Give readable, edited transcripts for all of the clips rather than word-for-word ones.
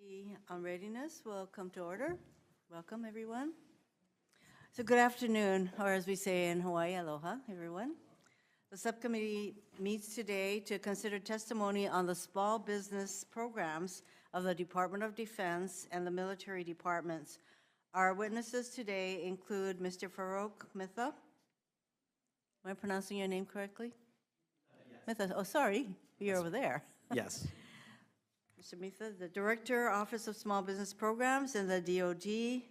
Subcommittee on Readiness will come to order. Welcome, everyone. So good afternoon, or as we say in Hawaii, aloha, everyone. The subcommittee meets today to consider testimony on the small business programs of the Department of Defense and the military departments. Our witnesses today include Mr. Farooq Mitha. Am I pronouncing your name correctly? Yes. Mitha, oh, sorry, you're over there. Yes. Mr. Mitha, the Director, Office of Small Business Programs in the DoD,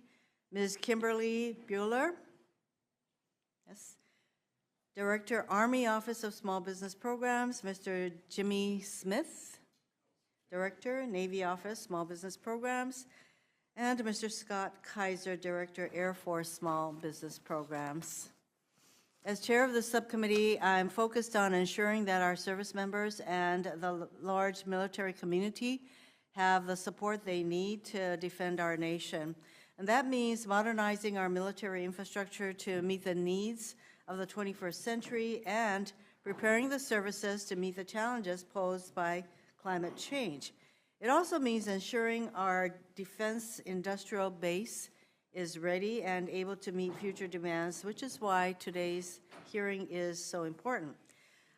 Ms. Kimberly Bueller. Yes. Director, Army Office of Small Business Programs, Mr. Jimmy Smith. Director, Navy Office, Small Business Programs, and Mr. Scott Kaiser, Director, Air Force Small Business Programs. As chair of the subcommittee, I'm focused on ensuring that our service members and the large military community have the support they need to defend our nation. And that means modernizing our military infrastructure to meet the needs of the 21st century and preparing the services to meet the challenges posed by climate change. It also means ensuring our defense industrial base is ready and able to meet future demands, which is why today's hearing is so important.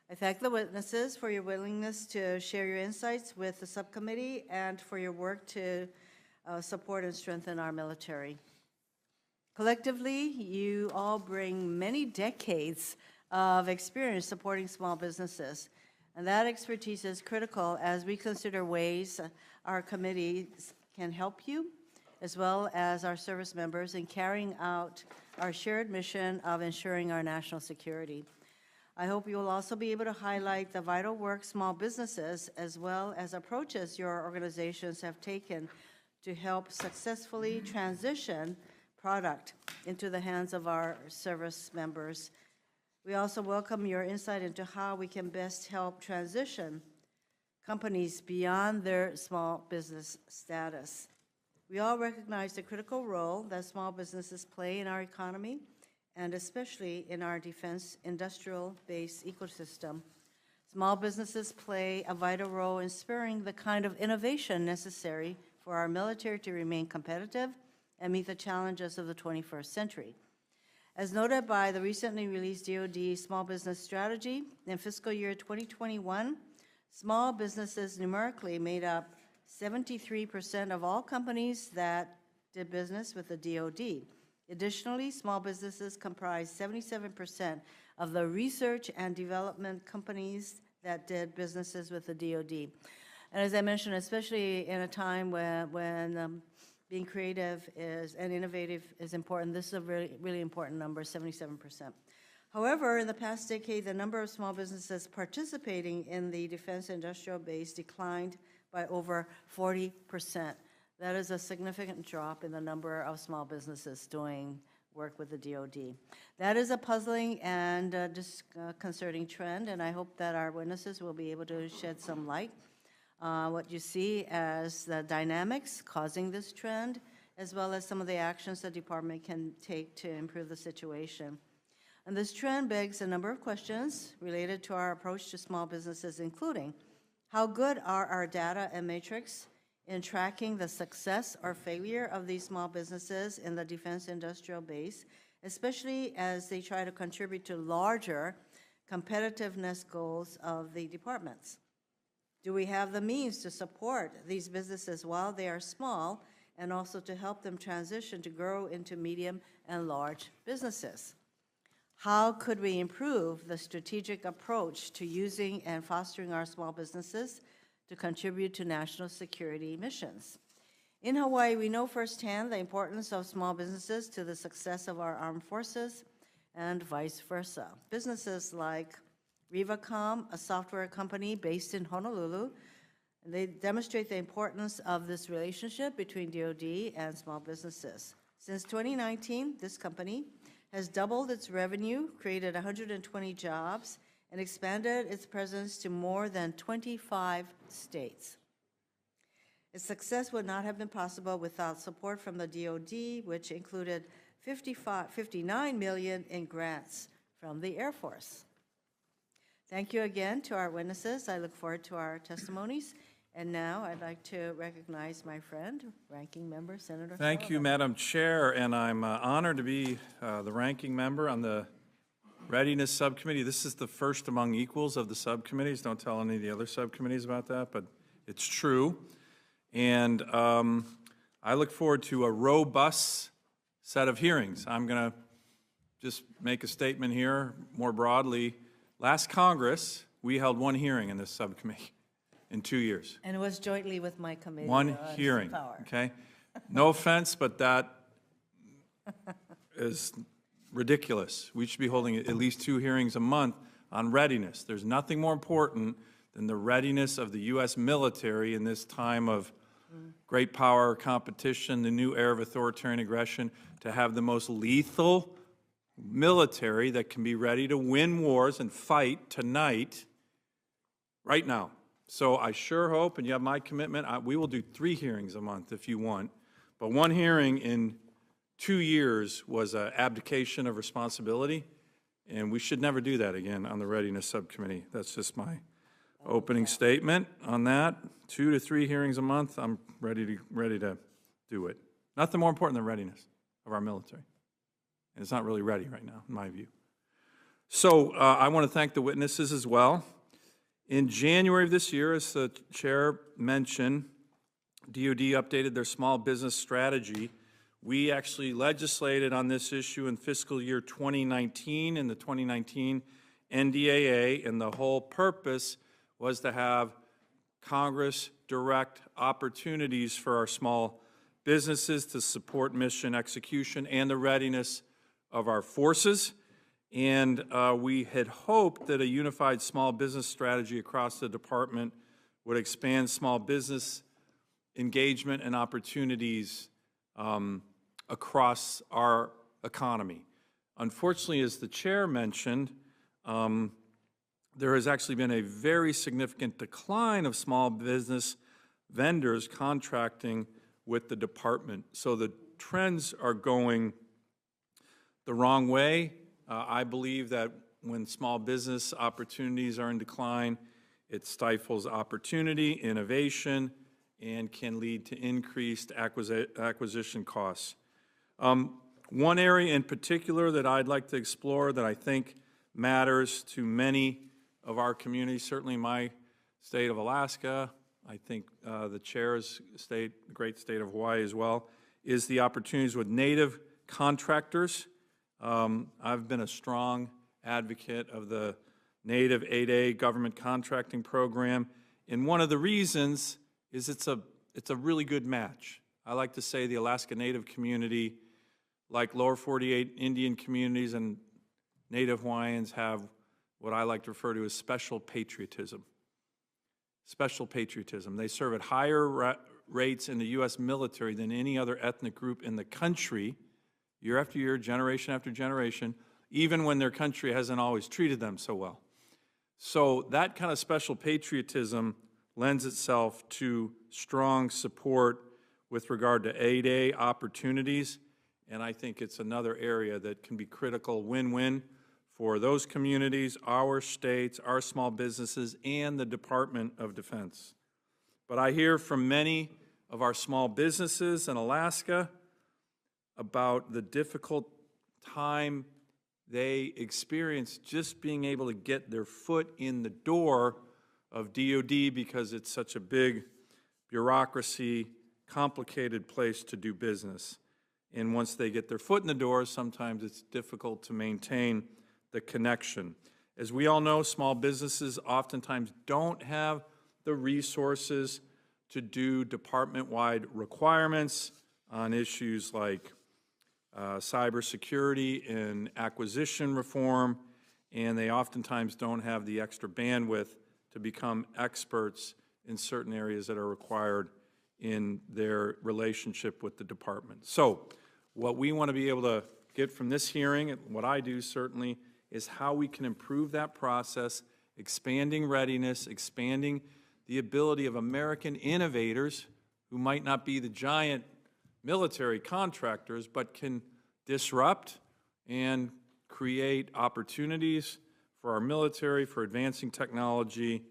I thank the witnesses for your willingness to share your insights with the subcommittee and for your work to support and strengthen our military. Collectively, you all bring many decades of experience supporting small businesses, and that expertise is critical as we consider ways our committees can help you, as well as our service members, in carrying out our shared mission of ensuring our national security. I hope you will also be able to highlight the vital work small businesses, as well as approaches your organizations have taken to help successfully transition product into the hands of our service members. We also welcome your insight into how we can best help transition companies beyond their small business status. We all recognize the critical role that small businesses play in our economy and especially in our defense industrial base ecosystem. Small businesses play a vital role in spurring the kind of innovation necessary for our military to remain competitive and meet the challenges of the 21st century. As noted by the recently released DoD Small Business Strategy, in fiscal year 2021, small businesses numerically made up 73% of all companies that did business with the DoD. Additionally, small businesses comprise 77% of the research and development companies that did businesses with the DoD. And as I mentioned, especially in a time when being creative and innovative is important, this is a really important number, 77%. However, in the past decade, the number of small businesses participating in the defense industrial base declined by over 40%. That is a significant drop in the number of small businesses doing work with the DoD. That is a puzzling and disconcerting trend, and I hope that our witnesses will be able to shed some light what you see as the dynamics causing this trend, as well as some of the actions the department can take to improve the situation. And this trend begs a number of questions related to our approach to small businesses, including how good are our data and metrics in tracking the success or failure of these small businesses in the defense industrial base, especially as they try to contribute to larger competitiveness goals of the departments? Do we have the means to support these businesses while they are small and also to help them transition to grow into medium and large businesses? How could we improve the strategic approach to using and fostering our small businesses to contribute to national security missions? In Hawaii, we know firsthand the importance of small businesses to the success of our armed forces and vice versa. Businesses like Rivacom, a software company based in Honolulu, they demonstrate the importance of this relationship between DoD and small businesses. Since 2019, this company has doubled its revenue, created 120 jobs, and expanded its presence to more than 25 states. Its success would not have been possible without support from the DoD, which included $59 million in grants from the Air Force. Thank you again to our witnesses. I look forward to our testimonies And now I'd like to recognize my friend, Ranking Member Senator Thank you, Sullivan. Madam Chair, and I'm honored to be the ranking member on the Readiness Subcommittee. This is the first among equals of the subcommittees. Don't tell any of the other subcommittees about that, but it's true. And I look forward to a robust set of hearings. I'm going to just make a statement here more broadly. Last Congress, we held one hearing in this subcommittee in 2 years. And it was jointly with my committee. One hearing, okay? No offense, but that is ridiculous. We should be holding at least 2 hearings a month on readiness. There's nothing more important than the readiness of the U.S. military in this time of great power competition, the new era of authoritarian aggression, to have the most lethal military that can be ready to win wars and fight tonight, right now. So I sure hope, and you have my commitment, we will do 3 hearings a month if you want, but 1 hearing in 2 years was an abdication of responsibility, and we should never do that again on the Readiness Subcommittee. That's just my opening statement on that. 2 to 3 hearings a month, I'm ready to do it. Nothing more important than readiness of our military. And it's not really ready right now, in my view. So I want to thank the witnesses as well. In January of this year, as the chair mentioned, DoD updated their small business strategy. We actually legislated on this issue in fiscal year 2019 in the 2019 NDAA, and the whole purpose was to have Congress direct opportunities for our small businesses to support mission execution and the readiness of our forces. And we had hoped that a unified small business strategy across the department would expand small business engagement and opportunities across our economy. Unfortunately, as the chair mentioned, there has actually been a very significant decline of small business vendors contracting with the department. So the trends are going the wrong way. I believe that when small business opportunities are in decline, it stifles opportunity, innovation, and can lead to increased acquisition costs. One area in particular that I'd like to explore that I think matters to many of our communities, certainly my state of Alaska, I think the chair's state, the great state of Hawaii as well, is the opportunities with Native contractors. I've been a strong advocate of the Native 8A government contracting program, and one of the reasons is it's a really good match. I like to say the Alaska Native community, like lower 48 Indian communities and Native Hawaiians, have what I like to refer to as special patriotism. Special patriotism. They serve at higher rates in the U.S. military than any other ethnic group in the country, year after year, generation after generation, even when their country hasn't always treated them so well. So that kind of special patriotism lends itself to strong support with regard to 8A opportunities, and I think it's another area that can be critical win-win for those communities, our states, our small businesses, and the Department of Defense. But I hear from many of our small businesses in Alaska about the difficult time they experience just being able to get their foot in the door of DoD because it's such a big bureaucracy, complicated place to do business. And once they get their foot in the door, sometimes it's difficult to maintain the connection. As we all know, small businesses oftentimes don't have the resources to do department-wide requirements on issues like cybersecurity and acquisition reform, and they oftentimes don't have the extra bandwidth to become experts in certain areas that are required in their relationship with the department. So what we want to be able to get from this hearing, and what I do certainly, is how we can improve that process, expanding readiness, expanding the ability of American innovators who might not be the giant military contractors, but can disrupt and create opportunities for our military, for advancing technology,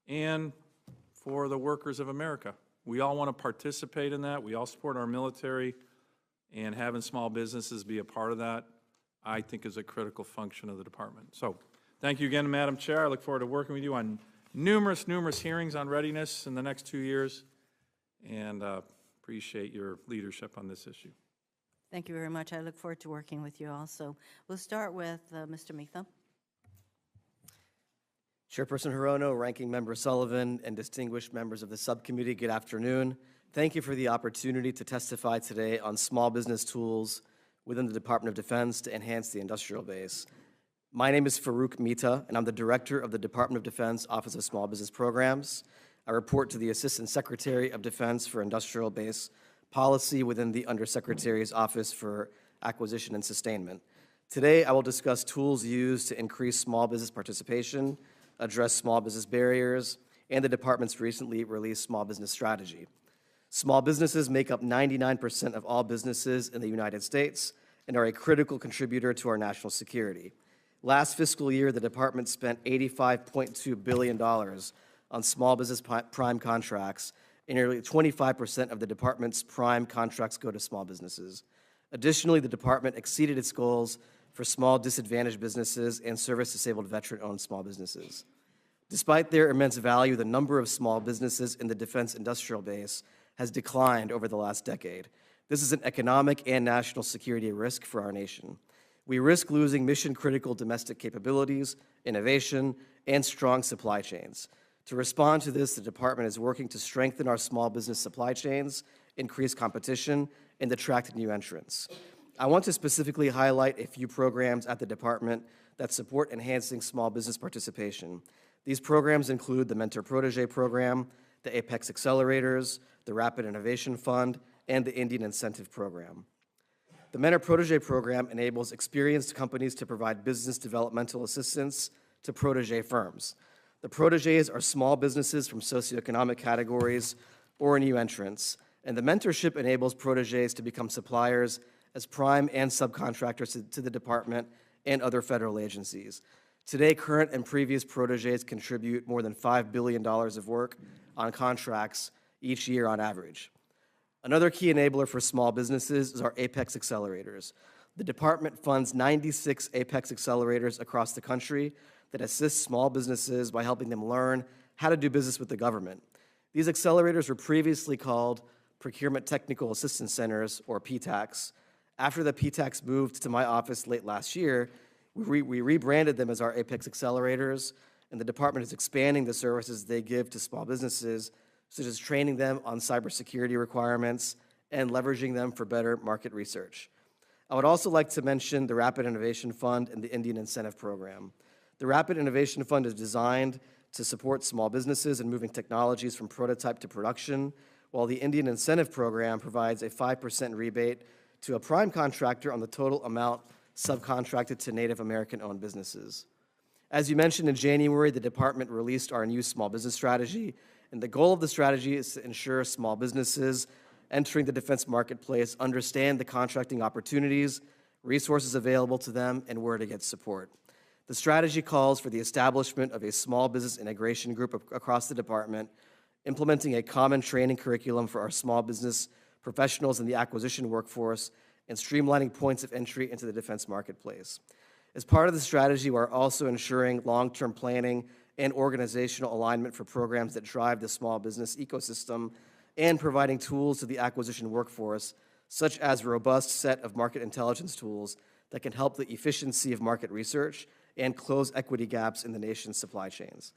and for the workers of America. We all want to participate in that. We all support our military, and having small businesses be a part of that, I think, is a critical function of the department. So thank you again, Madam Chair. I look forward to working with you on numerous hearings on readiness in the next 2 years, and appreciate your leadership on this issue. Thank you very much. I look forward to working with you also. We'll start with Mr. Mitha. Chairperson Hirono, Ranking Member Sullivan, and distinguished members of the subcommittee, good afternoon. Thank you for the opportunity to testify today on small business tools within the Department of Defense to enhance the industrial base. My name is Farooq Mitha, and I'm the Director of the Department of Defense Office of Small Business Programs. I report to the Assistant Secretary of Defense for Industrial Base Policy within the Undersecretary's Office for Acquisition and Sustainment. Today, I will discuss tools used to increase small business participation, address small business barriers, and the department's recently released small business strategy. Small businesses make up 99% of all businesses in the United States and are a critical contributor to our national security. Last fiscal year, the department spent $85.2 billion on small business prime contracts, and nearly 25% of the department's prime contracts go to small businesses. Additionally, the department exceeded its goals for small disadvantaged businesses and service-disabled veteran-owned small businesses. Despite their immense value, the number of small businesses in the defense industrial base has declined over the last decade. This is an economic and national security risk for our nation. We risk losing mission-critical domestic capabilities, innovation, and strong supply chains. To respond to this, the department is working to strengthen our small business supply chains, increase competition, and attract new entrants. I want to specifically highlight a few programs at the department that support enhancing small business participation. These programs include the Mentor Protege Program, the Apex Accelerators, the Rapid Innovation Fund, and the Indian Incentive Program. The Mentor Protege Program enables experienced companies to provide business developmental assistance to protege firms. The proteges are small businesses from socioeconomic categories or new entrants, and the mentorship enables proteges to become suppliers as prime and subcontractors to the department and other federal agencies. Today, current and previous proteges contribute more than $5 billion of work on contracts each year on average. Another key enabler for small businesses is our Apex Accelerators. The department funds 96 Apex Accelerators across the country that assist small businesses by helping them learn how to do business with the government. These accelerators were previously called Procurement Technical Assistance Centers, or PTACs. After the PTACs moved to my office late last year, we rebranded them as our Apex Accelerators, and the department is expanding the services they give to small businesses, such as training them on cybersecurity requirements and leveraging them for better market research. I would also like to mention the Rapid Innovation Fund and the Indian Incentive Program. The Rapid Innovation Fund is designed to support small businesses in moving technologies from prototype to production, while the Indian Incentive Program provides a 5% rebate to a prime contractor on the total amount subcontracted to Native American-owned businesses. As you mentioned, in January, the department released our new small business strategy, and the goal of the strategy is to ensure small businesses entering the defense marketplace understand the contracting opportunities, resources available to them, and where to get support. The strategy calls for the establishment of a small business integration group across the department, implementing a common training curriculum for our small business professionals in the acquisition workforce, and streamlining points of entry into the defense marketplace. As part of the strategy, we're also ensuring long-term planning and organizational alignment for programs that drive the small business ecosystem and providing tools to the acquisition workforce, such as a robust set of market intelligence tools that can help the efficiency of market research and close equity gaps in the nation's supply chains.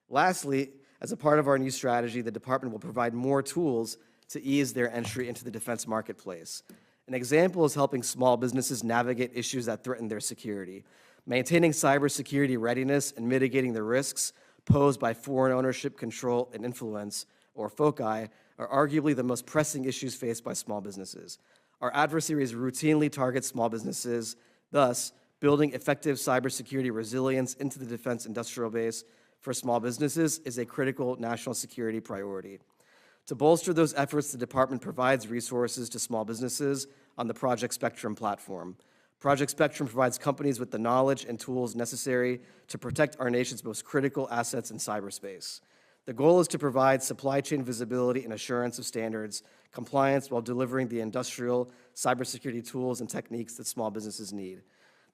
Lastly, as a part of our new strategy, the department will provide more tools to ease their entry into the defense marketplace. An example is helping small businesses navigate issues that threaten their security. Maintaining cybersecurity readiness and mitigating the risks posed by foreign ownership, control, and influence, or FOCI, are arguably the most pressing issues faced by small businesses. Our adversaries routinely target small businesses, thus, building effective cybersecurity resilience into the defense industrial base for small businesses is a critical national security priority. To bolster those efforts, the department provides resources to small businesses on the Project Spectrum platform. Project Spectrum provides companies with the knowledge and tools necessary to protect our nation's most critical assets in cyberspace. The goal is to provide supply chain visibility and assurance of standards compliance while delivering the industrial cybersecurity tools and techniques that small businesses need.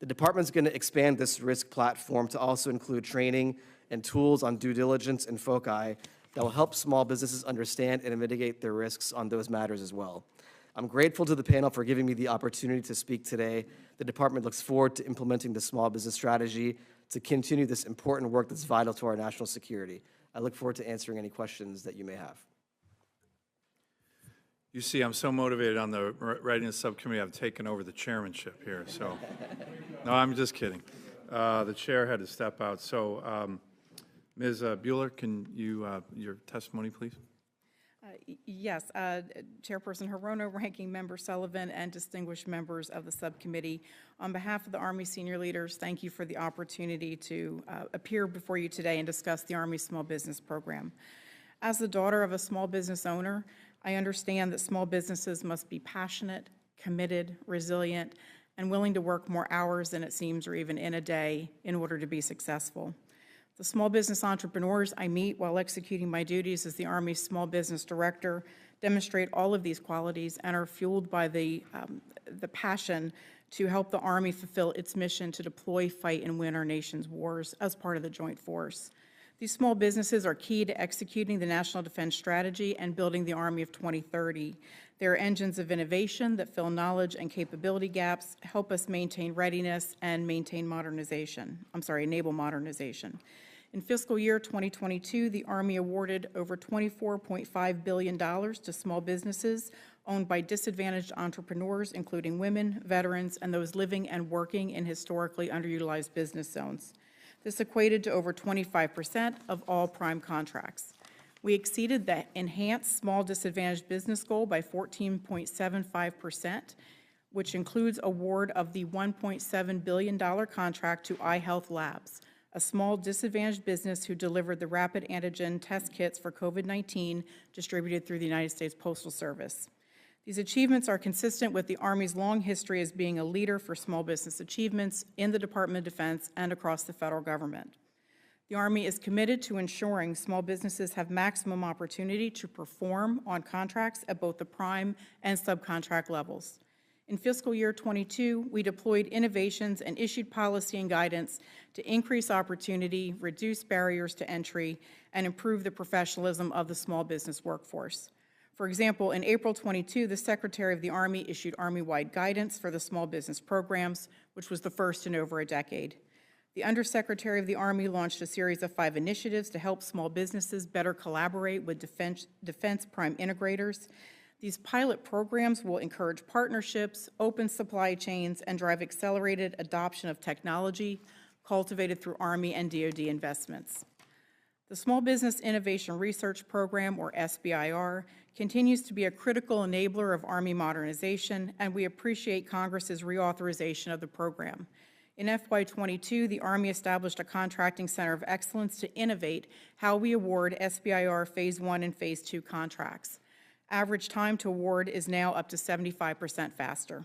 The department's going to expand this risk platform to also include training and tools on due diligence and foci that will help small businesses understand and mitigate their risks on those matters as well. I'm grateful to the panel for giving me the opportunity to speak today. The department looks forward to implementing the small business strategy to continue this important work that's vital to our national security. I look forward to answering any questions that you may have. You see, I'm so motivated on the Readiness Subcommittee, I've taken over the chairmanship here, so. No, I'm just kidding. The chair had to step out. So, Ms. Bueller, can you, your testimony, please? Yes, Chairperson Hirono, Ranking Member Sullivan, and distinguished members of the subcommittee. On behalf of the Army senior leaders, thank you for the opportunity to appear before you today and discuss the Army Small Business Program. As the daughter of a small business owner, I understand that small businesses must be passionate, committed, resilient, and willing to work more hours than it seems or even in a day in order to be successful. The small business entrepreneurs I meet while executing my duties as the Army's Small Business Director demonstrate all of these qualities and are fueled by the passion to help the Army fulfill its mission to deploy, fight, and win our nation's wars as part of the Joint Force. These small businesses are key to executing the National Defense Strategy and building the Army of 2030. They are engines of innovation that fill knowledge and capability gaps, help us maintain readiness, and enable modernization. In fiscal year 2022, the Army awarded over $24.5 billion to small businesses owned by disadvantaged entrepreneurs, including women, veterans, and those living and working in historically underutilized business zones. This equated to over 25% of all prime contracts. We exceeded the enhanced small disadvantaged business goal by 14.75%, which includes award of the $1.7 billion contract to iHealth Labs, a small disadvantaged business who delivered the rapid antigen test kits for COVID-19 distributed through the United States Postal Service. These achievements are consistent with the Army's long history as being a leader for small business achievements in the Department of Defense and across the federal government. The Army is committed to ensuring small businesses have maximum opportunity to perform on contracts at both the prime and subcontract levels. In fiscal year 22, we deployed innovations and issued policy and guidance to increase opportunity, reduce barriers to entry, and improve the professionalism of the small business workforce. For example, in April 22, the Secretary of the Army issued Army-wide guidance for the small business programs, which was the first in over a decade. The Undersecretary of the Army launched a series of 5 initiatives to help small businesses better collaborate with defense prime integrators. These pilot programs will encourage partnerships, open supply chains, and drive accelerated adoption of technology cultivated through Army and DoD investments. The Small Business Innovation Research Program, or SBIR, continues to be a critical enabler of Army modernization, and we appreciate Congress's reauthorization of the program. In FY22, the Army established a contracting center of excellence to innovate how we award SBIR Phase 1 and Phase 2 contracts. Average time to award is now up to 75% faster.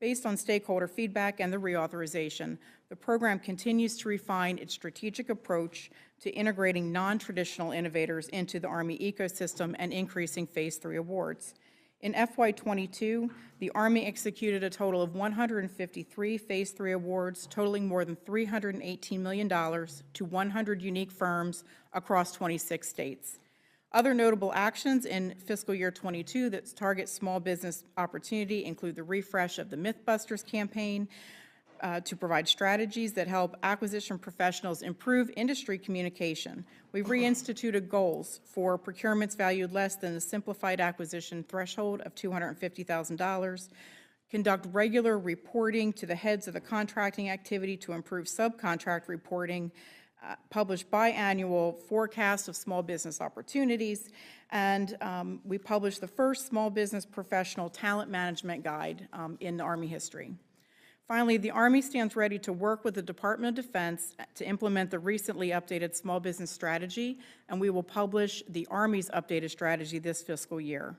Based on stakeholder feedback and the reauthorization, the program continues to refine its strategic approach to integrating non-traditional innovators into the Army ecosystem and increasing Phase 3 awards. In FY22, the Army executed a total of 153 Phase 3 awards, totaling more than $318 million to 100 unique firms across 26 states. Other notable actions in fiscal year 22 that target small business opportunity include the refresh of the Mythbusters campaign to provide strategies that help acquisition professionals improve industry communication. We've reinstituted goals for procurements valued less than the simplified acquisition threshold of $250,000, conduct regular reporting to the heads of the contracting activity to improve subcontract reporting, publish biannual forecasts of small business opportunities, and we published the first small business professional talent management guide in Army history. Finally, the Army stands ready to work with the Department of Defense to implement the recently updated small business strategy, and we will publish the Army's updated strategy this fiscal year.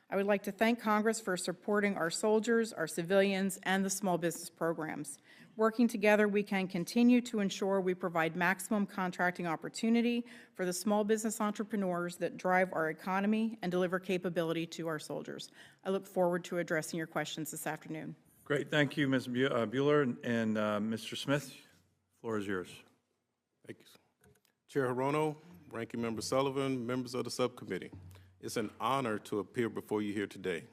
I would like to thank Congress for supporting our soldiers, our civilians, and the small business programs. Working together, we can continue to ensure we provide maximum contracting opportunity for the small business entrepreneurs that drive our economy and deliver capability to our soldiers. I look forward to addressing your questions this afternoon. Great, thank you, Ms. Bueller, and Mr. Smith, floor is yours. Thank you. Chair Hirono, Ranking Member Sullivan, members of the subcommittee. It's an honor to appear before you here today.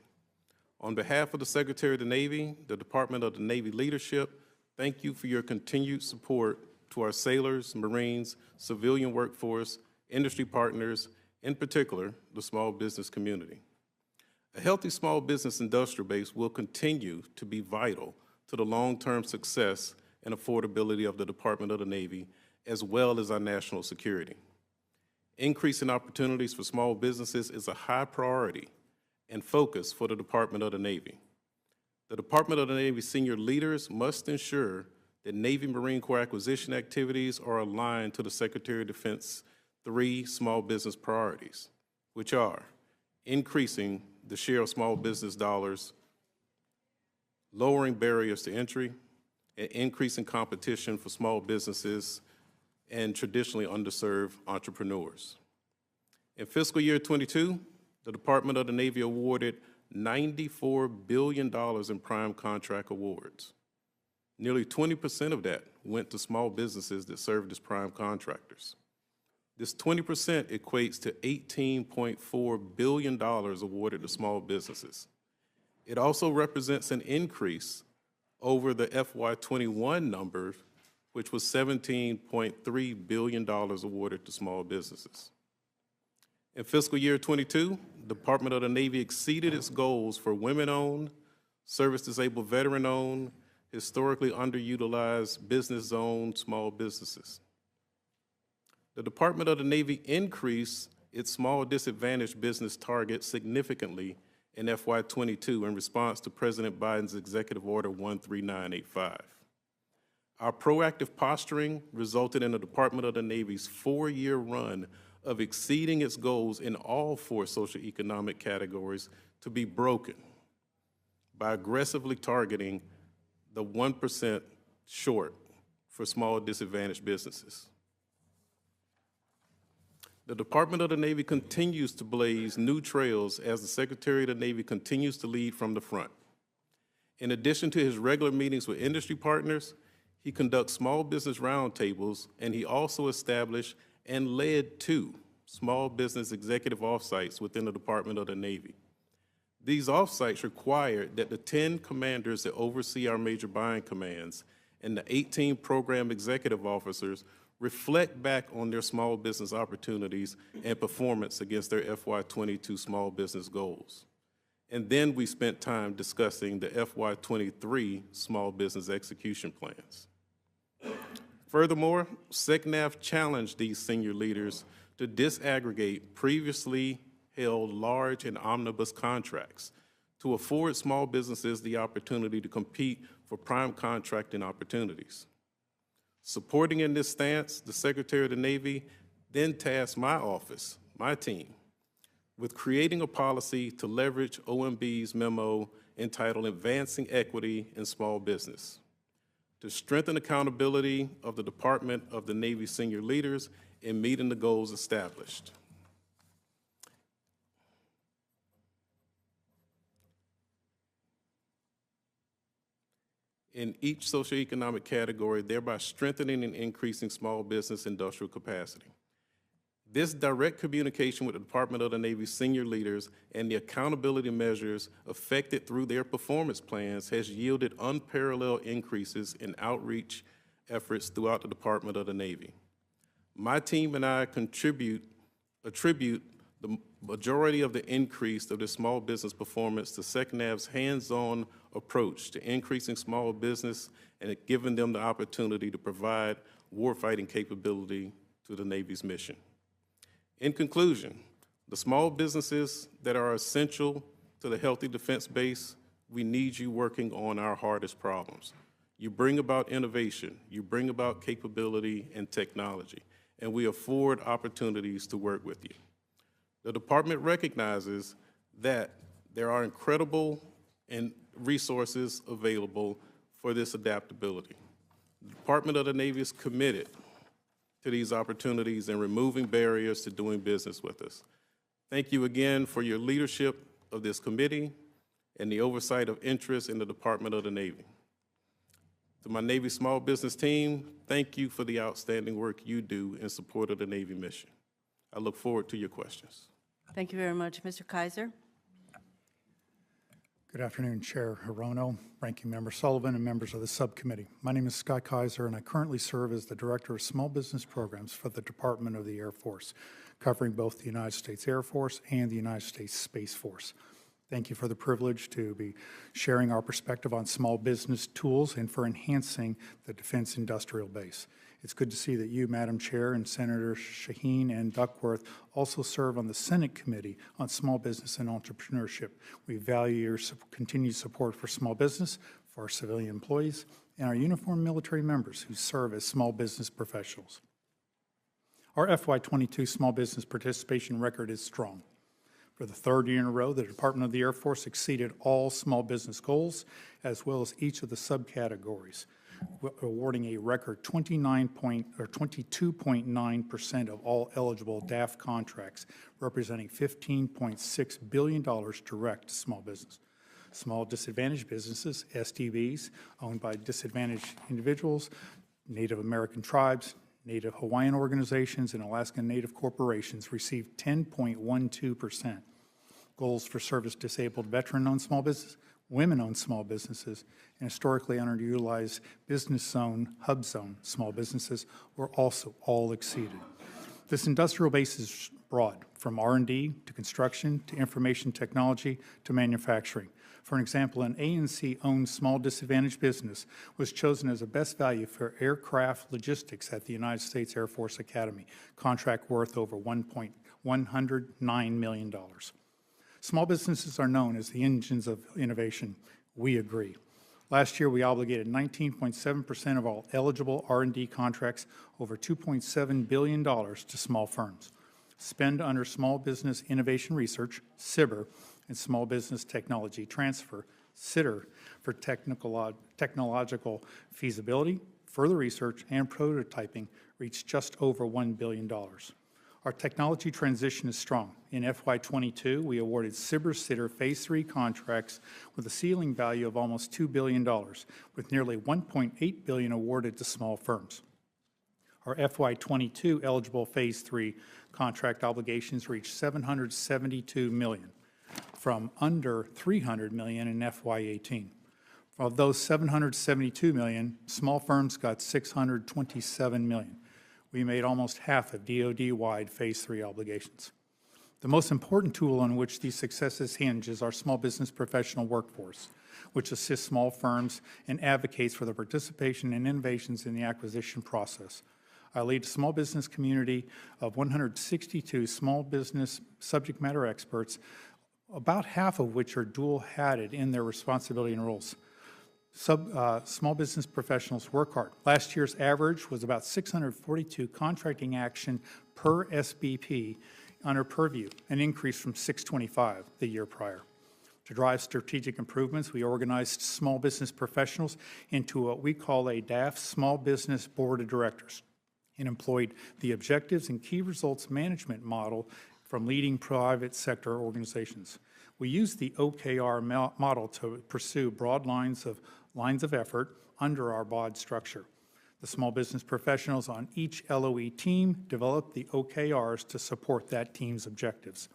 On behalf of the Secretary of the Navy, the Department of the Navy leadership, thank you for your continued support to our sailors, Marines, civilian workforce, industry partners, in particular, the small business community. A healthy small business industrial base will continue to be vital to the long-term success and affordability of the Department of the Navy, as well as our national security. Increasing opportunities for small businesses is a high priority and focus for the Department of the Navy. The Department of the Navy senior leaders must ensure that Navy Marine Corps acquisition activities are aligned to the Secretary of Defense's 3 small business priorities, which are increasing the share of small business dollars, lowering barriers to entry, and increasing competition for small businesses and traditionally underserved entrepreneurs. In fiscal year 22, the Department of the Navy awarded $94 billion in prime contract awards. Nearly 20% of that went to small businesses that served as prime contractors. This 20% equates to $18.4 billion awarded to small businesses. It also represents an increase over the FY21 number, which was $17.3 billion awarded to small businesses. In fiscal year 22, the Department of the Navy exceeded its goals for women-owned, service-disabled veteran-owned, historically underutilized business-owned small businesses. The Department of the Navy increased its small disadvantaged business target significantly in FY22 in response to President Biden's Executive Order 13985. Our proactive posturing resulted in the Department of the Navy's 4-year run of exceeding its goals in all 4 socioeconomic categories to be broken by aggressively targeting the 1% short for small disadvantaged businesses. The Department of the Navy continues to blaze new trails as the Secretary of the Navy continues to lead from the front. In addition to his regular meetings with industry partners, he conducts small business roundtables, and he also established and led 2 small business executive offsites within the Department of the Navy. These offsites required that the 10 commanders that oversee our major buying commands and the 18 program executive officers reflect back on their small business opportunities and performance against their FY22 small business goals. And then we spent time discussing the FY23 small business execution plans. Furthermore, SECNAV challenged these senior leaders to disaggregate previously held large and omnibus contracts to afford small businesses the opportunity to compete for prime contracting opportunities. Supporting in this stance, the Secretary of the Navy then tasked my office, my team, with creating a policy to leverage OMB's memo entitled Advancing Equity in Small Business, to strengthen accountability of the Department of the Navy senior leaders in meeting the goals established. In each socioeconomic category, thereby strengthening and increasing small business industrial capacity. This direct communication with the Department of the Navy senior leaders and the accountability measures affected through their performance plans has yielded unparalleled increases in outreach efforts throughout the Department of the Navy. My team and I attribute the majority of the increase of the small business performance to SECNAV's hands-on approach to increasing small business and giving them the opportunity to provide warfighting capability to the Navy's mission. In conclusion, the small businesses that are essential to the healthy defense base, we need you working on our hardest problems. You bring about innovation, you bring about capability and technology, and we afford opportunities to work with you. The department recognizes that there are incredible resources available for this adaptability. The Department of the Navy is committed to these opportunities and removing barriers to doing business with us. Thank you again for your leadership of this committee and the oversight of interest in the Department of the Navy. To my Navy small business team, thank you for the outstanding work you do in support of the Navy mission. I look forward to your questions. Thank you very much. Mr. Kaiser? Good afternoon, Chair Hirono, Ranking Member Sullivan, and members of the subcommittee. My name is Scott Kaiser, and I currently serve as the Director of Small Business Programs for the Department of the Air Force, covering both the United States Air Force and the United States Space Force. Thank you for the privilege to be sharing our perspective on small business tools and for enhancing the defense industrial base. It's good to see that you, Madam Chair, and Senator Shaheen and Duckworth also serve on the Senate Committee on Small Business and Entrepreneurship. We value your continued support for small business, for our civilian employees, and our uniformed military members who serve as small business professionals. Our FY22 small business participation record is strong. For the third year in a row, the Department of the Air Force exceeded all small business goals, as well as each of the subcategories, awarding a record 22.9% of all eligible DAF contracts, representing $15.6 billion direct to small business. Small disadvantaged businesses, SDBs, owned by disadvantaged individuals, Native American tribes, Native Hawaiian organizations, and Alaskan Native corporations received 10.12%. Goals for service-disabled veteran-owned small business, women-owned small businesses, and historically underutilized business zone, hub zone small businesses were also all exceeded. This industrial base is broad, from R&D to construction to information technology to manufacturing. For an example, an ANC-owned small disadvantaged business was chosen as a best value for aircraft logistics at the United States Air Force Academy, contract worth over $109 million. Small businesses are known as the engines of innovation. We agree. Last year, we obligated 19.7% of all eligible R&D contracts, over $2.7 billion, to small firms. Spend under Small Business Innovation Research, SBIR, and Small Business Technology Transfer, SITR, for technological feasibility, further research, and prototyping reached just over $1 billion. Our technology transition is strong. In FY22, we awarded SBIR-SITR Phase 3 contracts with a ceiling value of almost $2 billion, with nearly $1.8 billion awarded to small firms. Our FY22 eligible Phase 3 contract obligations reached $772 million, from under $300 million in FY18. Of those $772 million, small firms got $627 million. We made almost half of DoD-wide Phase 3 obligations. The most important tool on which these successes hinge is our small business professional workforce, which assists small firms and advocates for the participation and innovations in the acquisition process. I lead a small business community of 162 small business subject matter experts, about half of which are dual-hatted in their responsibility and roles. Small business professionals work hard. Last year's average was about 642 contracting action per SBP under purview, an increase from 625 the year prior. To drive strategic improvements, we organized small business professionals into what we call a DAF Small Business Board of Directors and employed the objectives and key results management model from leading private sector organizations. We used the OKR model to pursue broad lines of effort under our BOD structure. The small business professionals on each LOE team developed the OKRs to support that team's objectives.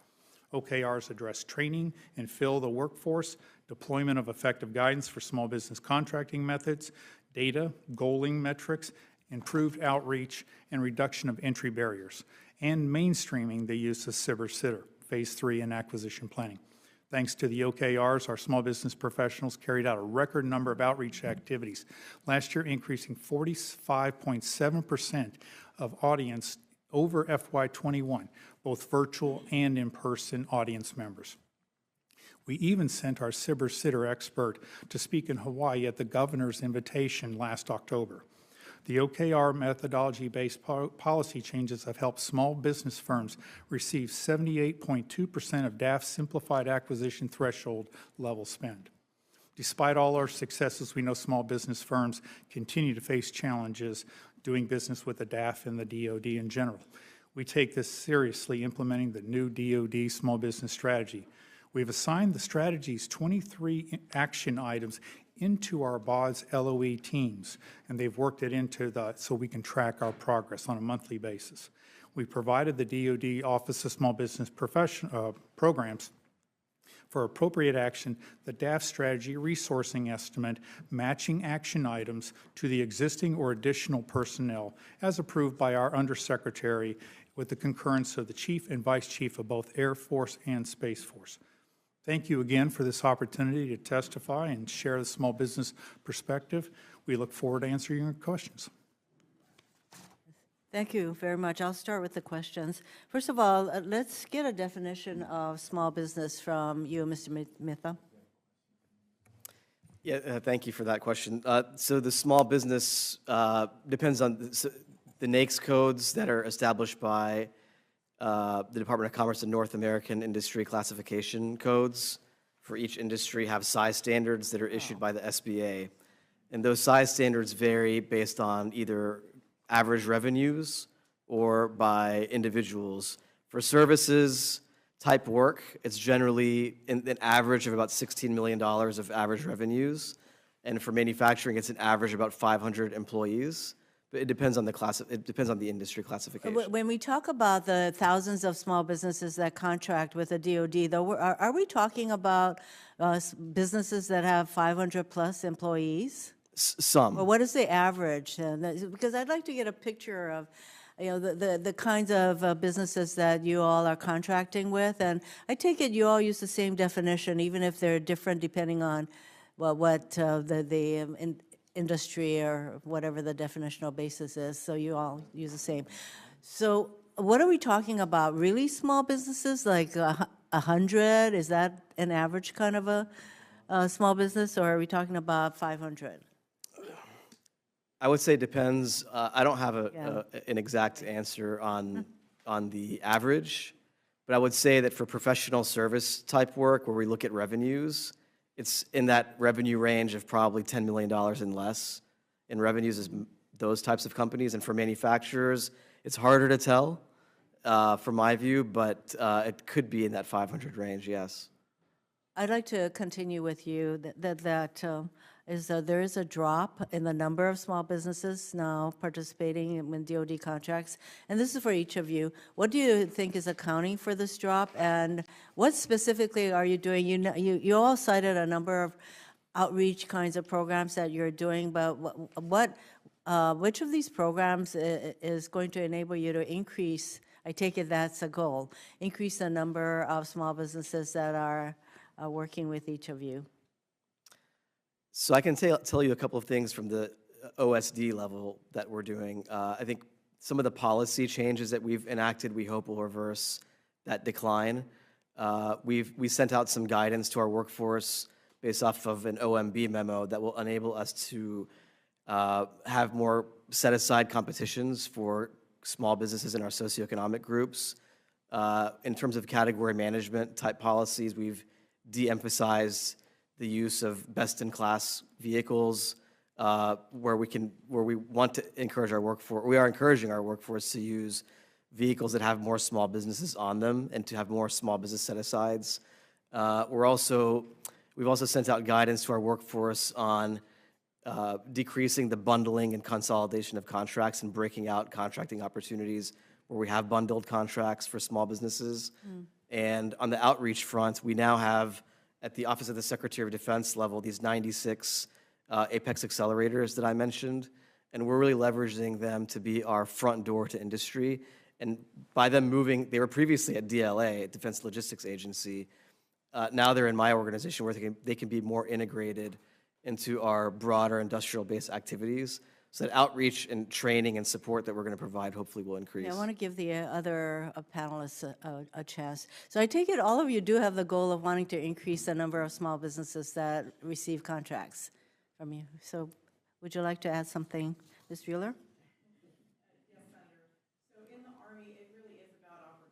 OKRs address training and fill the workforce, deployment of effective guidance for small business contracting methods, data, goaling metrics, improved outreach, and reduction of entry barriers, and mainstreaming the use of SBIR-SITR, Phase 3 and acquisition planning. Thanks to the OKRs, our small business professionals carried out a record number of outreach activities, last year increasing 45.7% of audience over FY21, both virtual and in-person audience members. We even sent our SBIR-SITR expert to speak in Hawaii at the governor's invitation last October. The OKR methodology-based policy changes have helped small business firms receive 78.2% of DAF's simplified acquisition threshold level spend. Despite all our successes, we know small business firms continue to face challenges doing business with the DAF and the DOD in general. We take this seriously, implementing the new DOD small business strategy. We've assigned the strategy's 23 action items into our BODS LOE teams, and they've worked it into so we can track our progress on a monthly basis. We provided the DOD Office of Small Business Programs for appropriate action, the DAF strategy resourcing estimate, matching action items to the existing or additional personnel as approved by our Undersecretary with the concurrence of the Chief and Vice Chief of both Air Force and Space Force. Thank you again for this opportunity to testify and share the small business perspective. We look forward to answering your questions. Thank you very much. I'll start with the questions. First of all, let's get a definition of small business from you, Mr. Mitha. Yeah, thank you for that question. So the small business depends on the NAICS codes that are established by the Department of Commerce and North American Industry Classification Codes for each industry have size standards that are issued by the SBA. And those size standards vary based on either average revenues or by individuals. For services type work, it's generally an average of about $16 million of average revenues. And for manufacturing, it's an average about 500 employees. But it depends on the industry classification. When we talk about the thousands of small businesses that contract with the DOD, though, are we talking about businesses that have 500 plus employees? Some. Well, what is the average? Because I'd like to get a picture of, the kinds of businesses that you all are contracting with. And I take it you all use the same definition, even if they're different depending on, well, what the industry or whatever the definitional basis is. So you all use the same. So what are we talking about? Really small businesses, like 100? Is that an average kind of a small business, or are we talking about 500? I would say it depends. I don't have an exact answer on the average, but I would say that for professional service type work where we look at revenues, it's in that revenue range of probably $10 million and less in revenues as those types of companies. And for manufacturers, it's harder to tell from my view, but it could be in that 500 range, yes. I'd like to continue with you there is a drop in the number of small businesses now participating in DoD contracts, and this is for each of you. What do you think is accounting for this drop, and what specifically are you doing? You all cited a number of outreach kinds of programs that you're doing, but which of these programs is going to enable you to increase? I take it that's a goal. Increase the number of small businesses that are working with each of you. So I can tell you a couple of things from the OSD level that we're doing. I think some of the policy changes that we've enacted, we hope will reverse that decline. We sent out some guidance to our workforce based off of an OMB memo that will enable us to have more set-aside competitions for small businesses in our socioeconomic groups. In terms of category management type policies, we've de-emphasized the use of best-in-class vehicles, where we want to encourage our workforce. We are encouraging our workforce to use vehicles that have more small businesses on them and to have more small business set-asides. We've also sent out guidance to our workforce on decreasing the bundling and consolidation of contracts and breaking out contracting opportunities where we have bundled contracts for small businesses. And on the outreach front, we now have, at the Office of the Secretary of Defense level, these 96 Apex accelerators that I mentioned, and we're really leveraging them to be our front door to industry. And by them moving, they were previously at DLA, Defense Logistics Agency. Now they're in my organization where they can be more integrated into our broader industrial-based activities. So that outreach and training and support that we're going to provide hopefully will increase. Yeah, I want to give the other panelists a chance. So I take it all of you do have the goal of wanting to increase the number of small businesses that receive contracts from you. So would you like to add something, Ms. Bueller? Yes, Senator. So in the Army, it really is about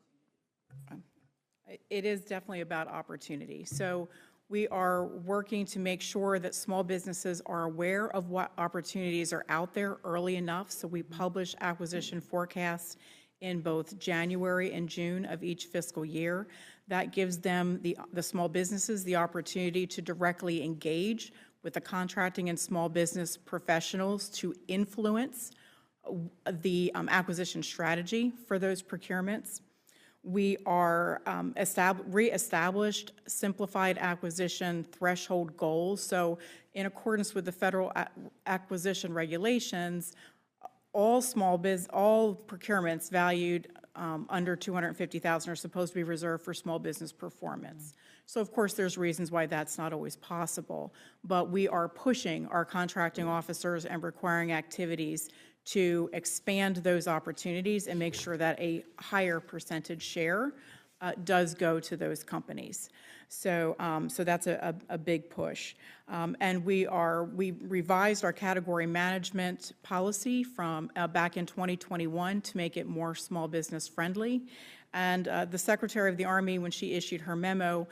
opportunity. It is definitely about opportunity. So We are working to make sure that small businesses are aware of what opportunities are out there early enough. So we publish acquisition forecasts in both January and June of each fiscal year. That gives them, the small businesses, the opportunity to directly engage with the contracting and small business professionals to influence the acquisition strategy for those procurements. We are reestablished simplified acquisition threshold goals. So in accordance with the federal acquisition regulations, all procurements valued under $250,000 are supposed to be reserved for small business performance. So of course, there's reasons why that's not always possible, but we are pushing our contracting officers and requiring activities to expand those opportunities and make sure that a higher percentage share does go to those companies. So that's a big push. And we revised our category management policy from back in 2021 to make it more small business friendly. And the Secretary of the Army, when she issued her memo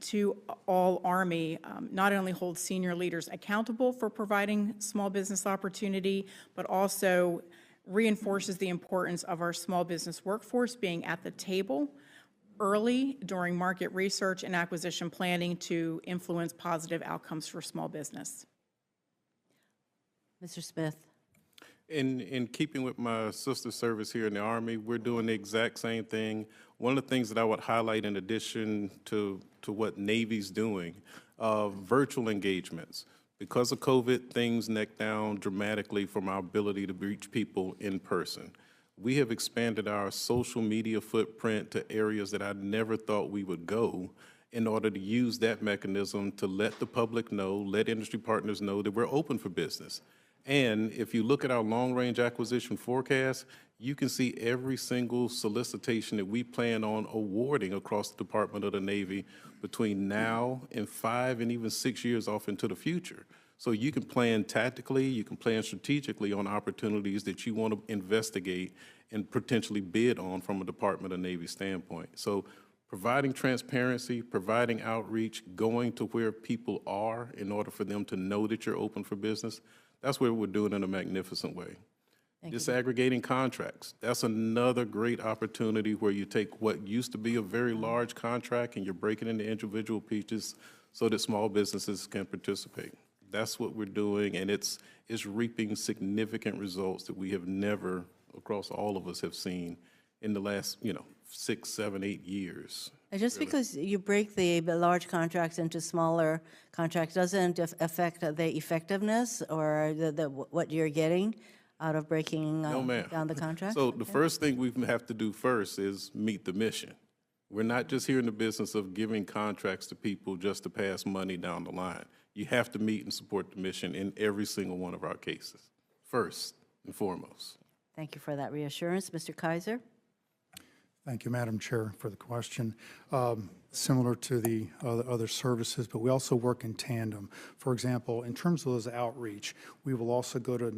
to all Army, not only holds senior leaders accountable for providing small business opportunity, but also reinforces the importance of our small business workforce being at the table early during market research and acquisition planning to influence positive outcomes for small business. Mr. Smith. In keeping with my sister service here in the Army, we're doing the exact same thing. One of the things that I would highlight in addition to what Navy's doing, virtual engagements. Because of COVID, things necked down dramatically from our ability to reach people in person. We have expanded our social media footprint to areas that I never thought we would go in order to use that mechanism to let the public know, let industry partners know that we're open for business. And if you look at our long-range acquisition forecast, you can see every single solicitation that we plan on awarding across the Department of the Navy between now and 5 and even 6 years off into the future. So you can plan tactically, you can plan strategically on opportunities that you want to investigate and potentially bid on from a Department of Navy standpoint. So providing transparency, providing outreach, going to where people are in order for them to know that you're open for business, that's what we're doing in a magnificent way. Disaggregating contracts, that's another great opportunity where you take what used to be a very large contract and you're breaking into individual pieces so that small businesses can participate. That's what we're doing, and it's reaping significant results that we have never, across all of us, have seen in the last, 6, 7, 8 years. And just because you break the large contracts into smaller contracts doesn't affect the effectiveness or what you're getting out of breaking down the contract? So the first thing we have to do first is meet the mission. We're not just here in the business of giving contracts to people just to pass money down the line. You have to meet and support the mission in every single one of our cases, first and foremost. Thank you for that reassurance. Mr. Kaiser? Thank you, Madam Chair, for the question. Similar to the other services, but we also work in tandem. For example, in terms of those outreach, we will also go to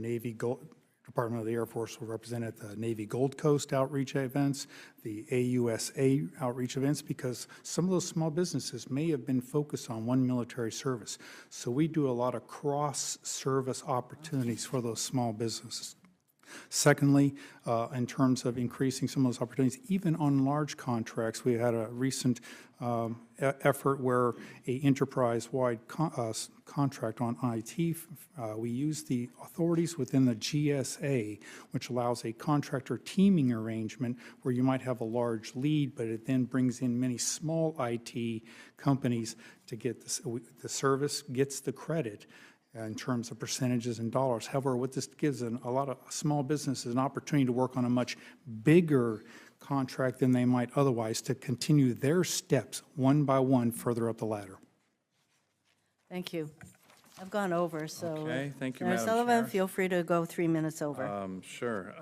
Department of the Air Force will represent at the Navy Gold Coast outreach events, the AUSA outreach events, because some of those small businesses may have been focused on one military service. So we do a lot of cross-service opportunities for those small businesses. Secondly, in terms of increasing some of those opportunities, even on large contracts, we had a recent effort where a enterprise-wide contract on IT, we used the authorities within the GSA, which allows a contractor teaming arrangement where you might have a large lead, but it then brings in many small IT companies to get the service gets the credit in terms of percentages and dollars. However, what this gives a lot of small businesses an opportunity to work on a much bigger contract than they might otherwise to continue their steps one by one further up the ladder. Thank you. I've gone over, so. Okay, thank you, Mayor Madam Sullivan, Chair. feel free to go 3 minutes over. Sure.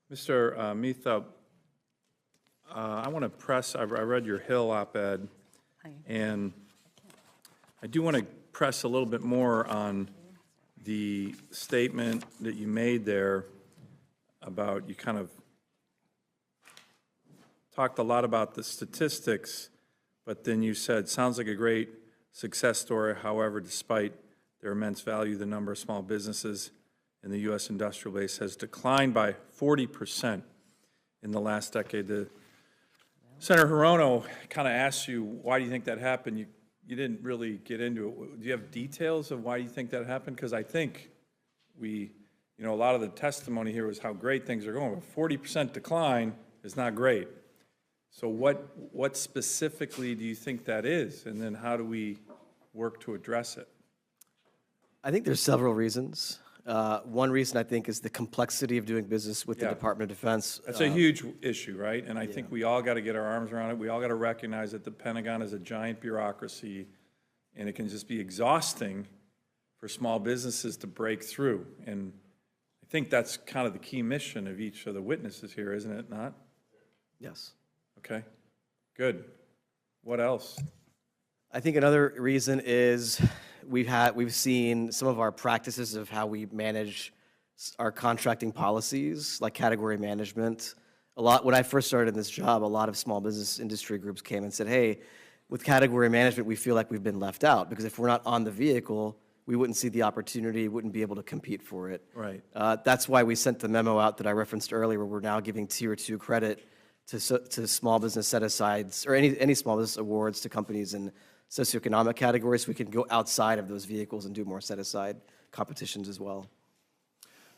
Mr. Mitha, I want to press, I read your Hill op-ed, and I do want to press a little bit more on the statement that you made there about, you kind of talked a lot about the statistics, but then you said, sounds like a great success story. However, despite their immense value, the number of small businesses in the U.S. industrial base has declined by 40% in the last decade. Senator Hirono kind of asked you, why do you think that happened? You didn't really get into it. Do you have details of why you think that happened? Because I think a lot of the testimony here was how great things are going. But 40% decline is not great. So what specifically do you think that is? And then how do we work to address it? I think there's several reasons. One reason I think is the complexity of doing business with the Yeah. Department of Defense. That's a huge issue, right? And I think we all got to get our arms around it. We all got to recognize that the Pentagon is a giant bureaucracy, and it can just be exhausting for small businesses to break through. And I think that's kind of the key mission of each of the witnesses here, isn't it not? Yes. Okay, good. What else? I think another reason is we've seen some of our practices of how we manage our contracting policies, like category management. When I first started in this job, a lot of small business industry groups came and said, hey, with category management, we feel like we've been left out, because if we're not on the vehicle, we wouldn't see the opportunity, wouldn't be able to compete for it. Right. That's why we sent the memo out that I referenced earlier, where we're now giving Tier 2 credit to small business set-asides, or any small business awards to companies in socioeconomic categories. We can go outside of those vehicles and do more set-aside competitions as well.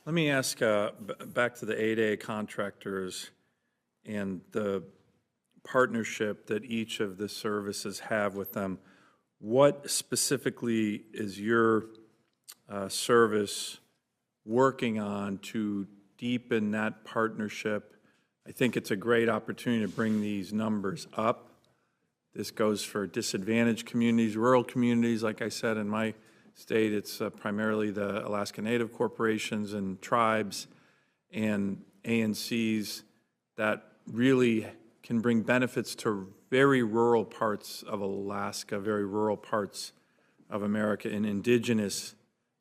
Let me ask back to the 8A contractors and the partnership that each of the services have with them. What specifically is your service working on to deepen that partnership? I think it's a great opportunity to bring these numbers up. This goes for disadvantaged communities, rural communities. Like I said, in my state, it's primarily the Alaska Native corporations and tribes and ANCs that really can bring benefits to very rural parts of Alaska, very rural parts of America, and indigenous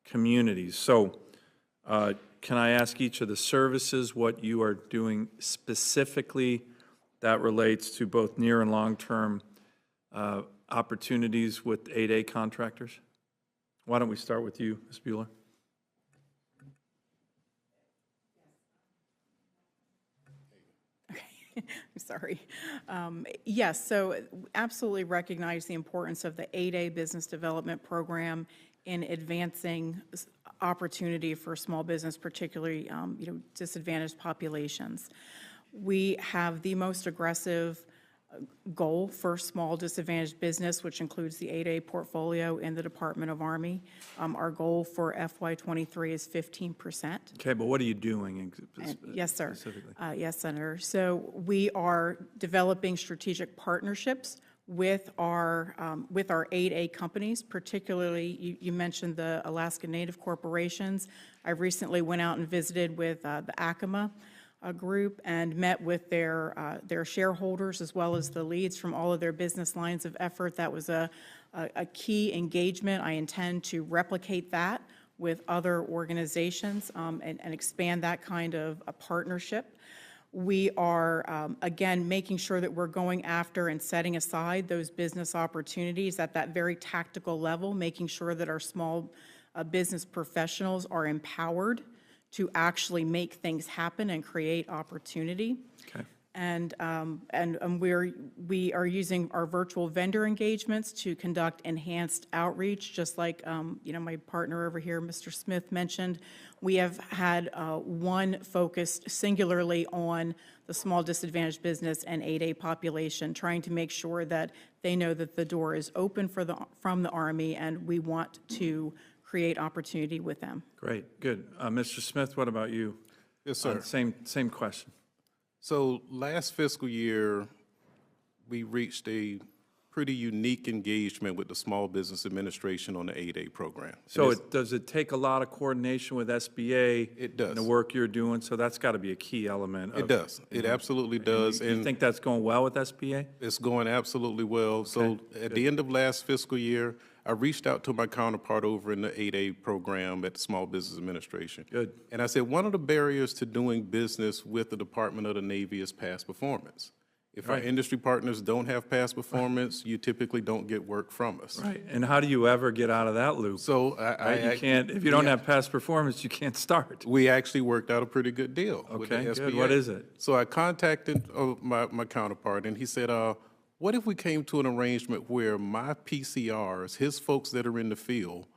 communities. So can I ask each of the services what you are doing specifically that relates to both near and long-term opportunities with 8A contractors? Why don't we start with you, Ms. Bueller? I'm sorry. Yes, so absolutely recognize the importance of the 8A Business Development Program in advancing opportunity for small business, particularly disadvantaged populations. We have the most aggressive goal for small disadvantaged business, which includes the 8A portfolio in the Department of Army. Our goal for FY23 is 15%. Okay, but what are you doing Yes, sir. specifically? Yes, Senator. So we are developing strategic partnerships with our 8A companies, particularly you mentioned the Alaska Native corporations. I recently went out and visited with the Acoma group and met with their shareholders as well as the leads from all of their business lines of effort. That was a key engagement. I intend to replicate that with other organizations and expand that kind of a partnership. We are, again, making sure that we're going after and setting aside those business opportunities at that very tactical level, making sure that our small business professionals are empowered to actually make things happen and create opportunity. Okay. And we are using our virtual vendor engagements to conduct enhanced outreach, just like my partner over here, Mr. Smith, mentioned. We have had one focused singularly on the small disadvantaged business and 8A population, trying to make sure that they know that the door is open from the Army, and we want to create opportunity with them. Great, good. Mr. Smith, what about you? Yes, sir. Same question. So last fiscal year, we reached a pretty unique engagement with the Small Business Administration on the 8A program. So does it take a lot of coordination with SBA? It does. And the work you're doing, so that's got to be a key element. It does. It absolutely does. You think that's going well with SBA? It's going absolutely well. So at the end of last fiscal year, I reached out to my counterpart over in the 8A program at the Small Business Administration. Good. And I said, one of the barriers to doing business with the Department of the Navy is past performance. If our Right. industry partners don't have past performance, you typically don't get work from us. Right, and how do you ever get out of that loop? So Right, you can't, if you don't have past performance, you can't start. we actually worked out a pretty good deal with the Okay, SBA. good. What is it? So I contacted my counterpart, and he said, what if we came to an arrangement where my PCRs, his folks that are in the field,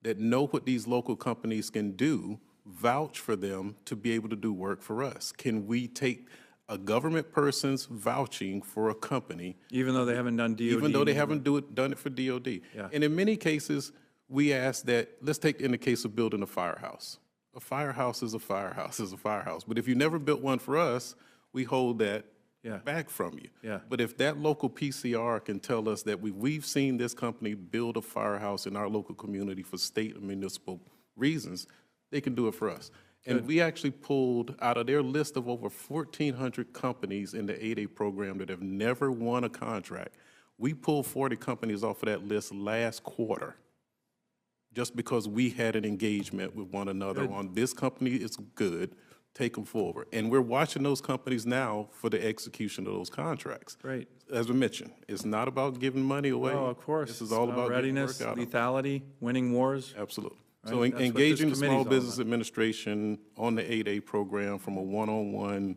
that know what these local companies can do, vouch for them to be able to do work for us? Can we take a government person's vouching for a company, Even though they haven't done DOD? even though they haven't done it for DOD? Yeah. And in many cases, we ask that, let's take in the case of building a firehouse. A firehouse is a firehouse is a firehouse. But if you never built one for us, we hold that Yeah. back from you. Yeah. But if that local PCR can tell us that we've seen this company build a firehouse in our local community for state and municipal reasons, they can do it for us. And we actually pulled out of their list of over 1,400 companies in the 8A program that have never won a contract, we pulled 40 companies off of that list last quarter, just because we had an engagement with one another on this company is good, take them forward. And we're watching those companies now for the execution of those contracts. Great. As we mentioned, it's not about giving money away. Oh, of course. This is all about getting readiness, work out of them. lethality, winning wars. Absolutely. Right, So that's what this engaging the committee's Small all Business about. Administration on the 8A program from a one-on-one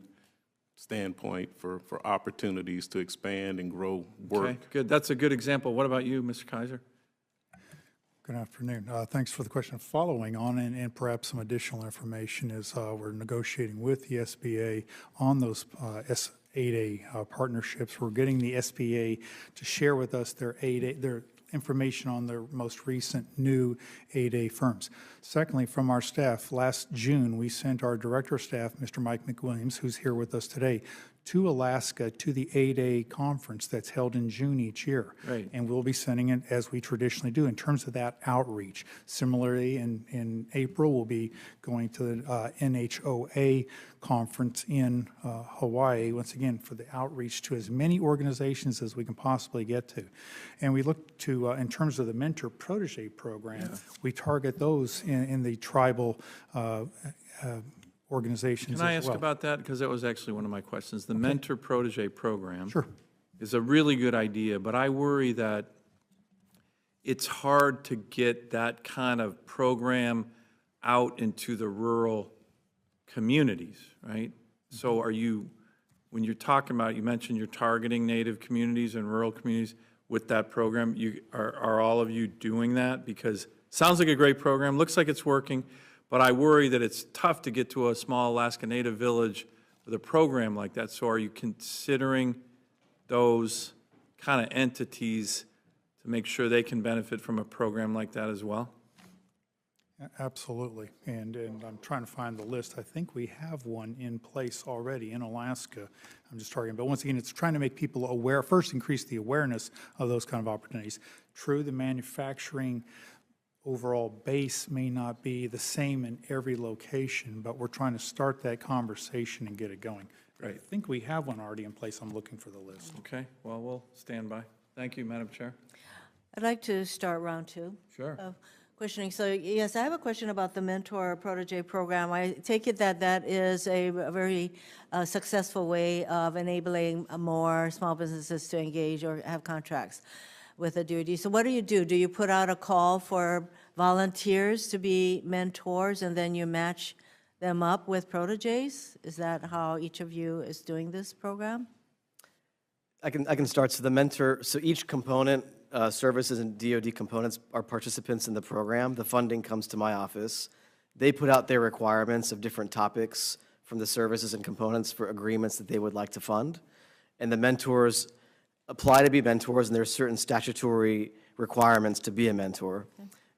standpoint for opportunities to expand and grow work. Okay, good. That's a good example. What about you, Mr. Kaiser? Good afternoon. Thanks for the question. Following on, and perhaps some additional information, is we're negotiating with the SBA on those S8A partnerships. We're getting the SBA to share with us their information on their most recent new 8A firms. Secondly, from our staff, last June, we sent our Director of Staff, Mr. Mike McWilliams, who's here with us today, to Alaska to the 8A conference that's held in June each year. Right. And we'll be sending it as we traditionally do in terms of that outreach. Similarly, in April, we'll be going to the NHOA conference in Hawaii, once again, for the outreach to as many organizations as we can possibly get to. And we look to, in terms of the mentor protege program, we target those in the tribal organizations as Can well. I ask about that? Because that was actually one of my questions. The mentor protege program. Sure. Is a really good idea, but I worry that it's hard to get that kind of program out into the rural communities, right? So are you, when you're talking about, you mentioned you're targeting Native communities and rural communities with that program, are all of you doing that? Because it sounds like a great program, looks like it's working, but I worry that it's tough to get to a small Alaska Native village with a program like that. So are you considering those kind of entities to make sure they can benefit from a program like that as well? Absolutely, and I'm trying to find the list. I think we have one in place already in Alaska. I'm just targeting, but once again, it's trying to make people aware, first increase the awareness of those kind of opportunities. True, the manufacturing overall base may not be the same in every location, but we're trying to start that conversation and get it going. I think we have one already in place. I'm looking for the list. Okay, well, we'll stand by. Thank you, Madam Chair. I'd like to start round two. Sure. of questioning. So yes, I have a question about the mentor protege program. I take it that that is a very successful way of enabling more small businesses to engage or have contracts with the DoD. So what do? Do you put out a call for volunteers to be mentors and then you match them up with proteges? Is that how each of you is doing this program? I can start. So the mentor, so each component, services and DoD components are participants in the program. The funding comes to my office. They put out their requirements of different topics from the services and components for agreements that they would like to fund. And the mentors apply to be mentors, and there are certain statutory requirements to be a mentor.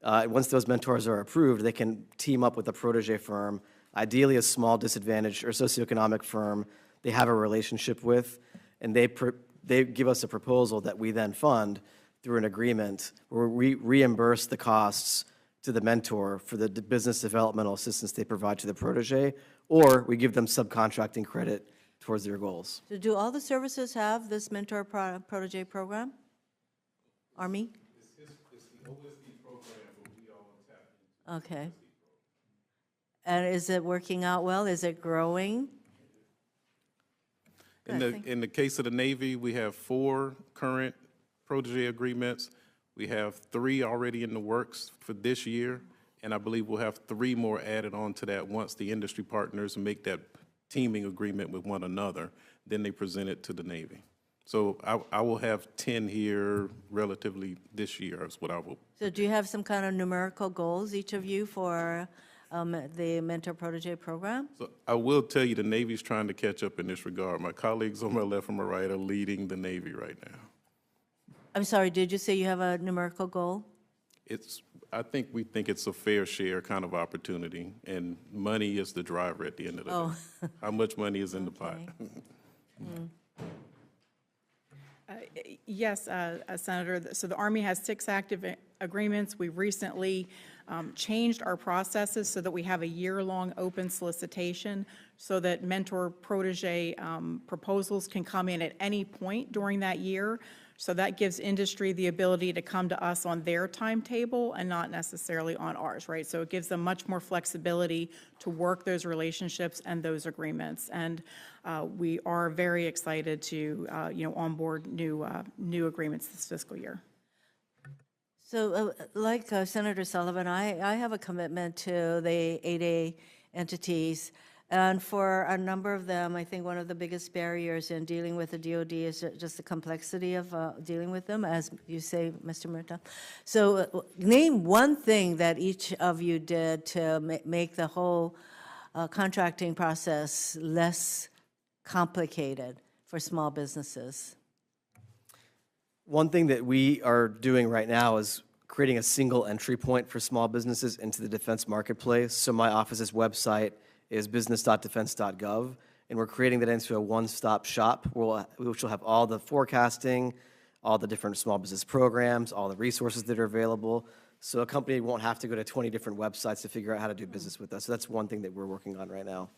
Once those mentors are approved, they can team up with a protege firm, ideally a small disadvantaged or socioeconomic firm they have a relationship with, and they give us a proposal that we then fund through an agreement where we reimburse the costs to the mentor for the business developmental assistance they provide to the protege, or we give them subcontracting credit towards their goals. So do all the services have this mentor protege program? Army? It's the OSBP program, but we all tap into. Okay. And is it working out well? Is it growing? In the case of the Navy, we have 4 current protege agreements. We have 3 already in the works for this year, and I believe we'll have 3 more added on to that once the industry partners make that teaming agreement with one another. Then they present it to the Navy. So I will have 10 here relatively this year is what I will. So do you have some kind of numerical goals, each of you, for the mentor protege program? So I will tell you, the Navy's trying to catch up in this regard. My colleagues on my left and my right are leading the Navy right now. I'm sorry, did you say you have a numerical goal? We think it's a fair share kind of opportunity, and money is the driver at the end of the day. How much money is in the pot? Yes, Senator. So the Army has 6 active agreements. We recently changed our processes so that we have a year-long open solicitation so that mentor protege proposals can come in at any point during that year. So that gives industry the ability to come to us on their timetable and not necessarily on ours, right? So it gives them much more flexibility to work those relationships and those agreements. And we are very excited to, onboard new agreements this fiscal year. So like Senator Sullivan, I have a commitment to the 8A entities. And for a number of them, I think one of the biggest barriers in dealing with the DOD is just the complexity of dealing with them, as you say, Mr. Mitha. So name one thing that each of you did to make the whole contracting process less complicated for small businesses. One thing that we are doing right now is creating a single entry point for small businesses into the defense marketplace. So my office's website is business.defense.gov, and we're creating that into a one-stop shop which will have all the forecasting, all the different small business programs, all the resources that are available. So a company won't have to go to 20 different websites to figure out how to do business with us. So that's one thing that we're working on right now.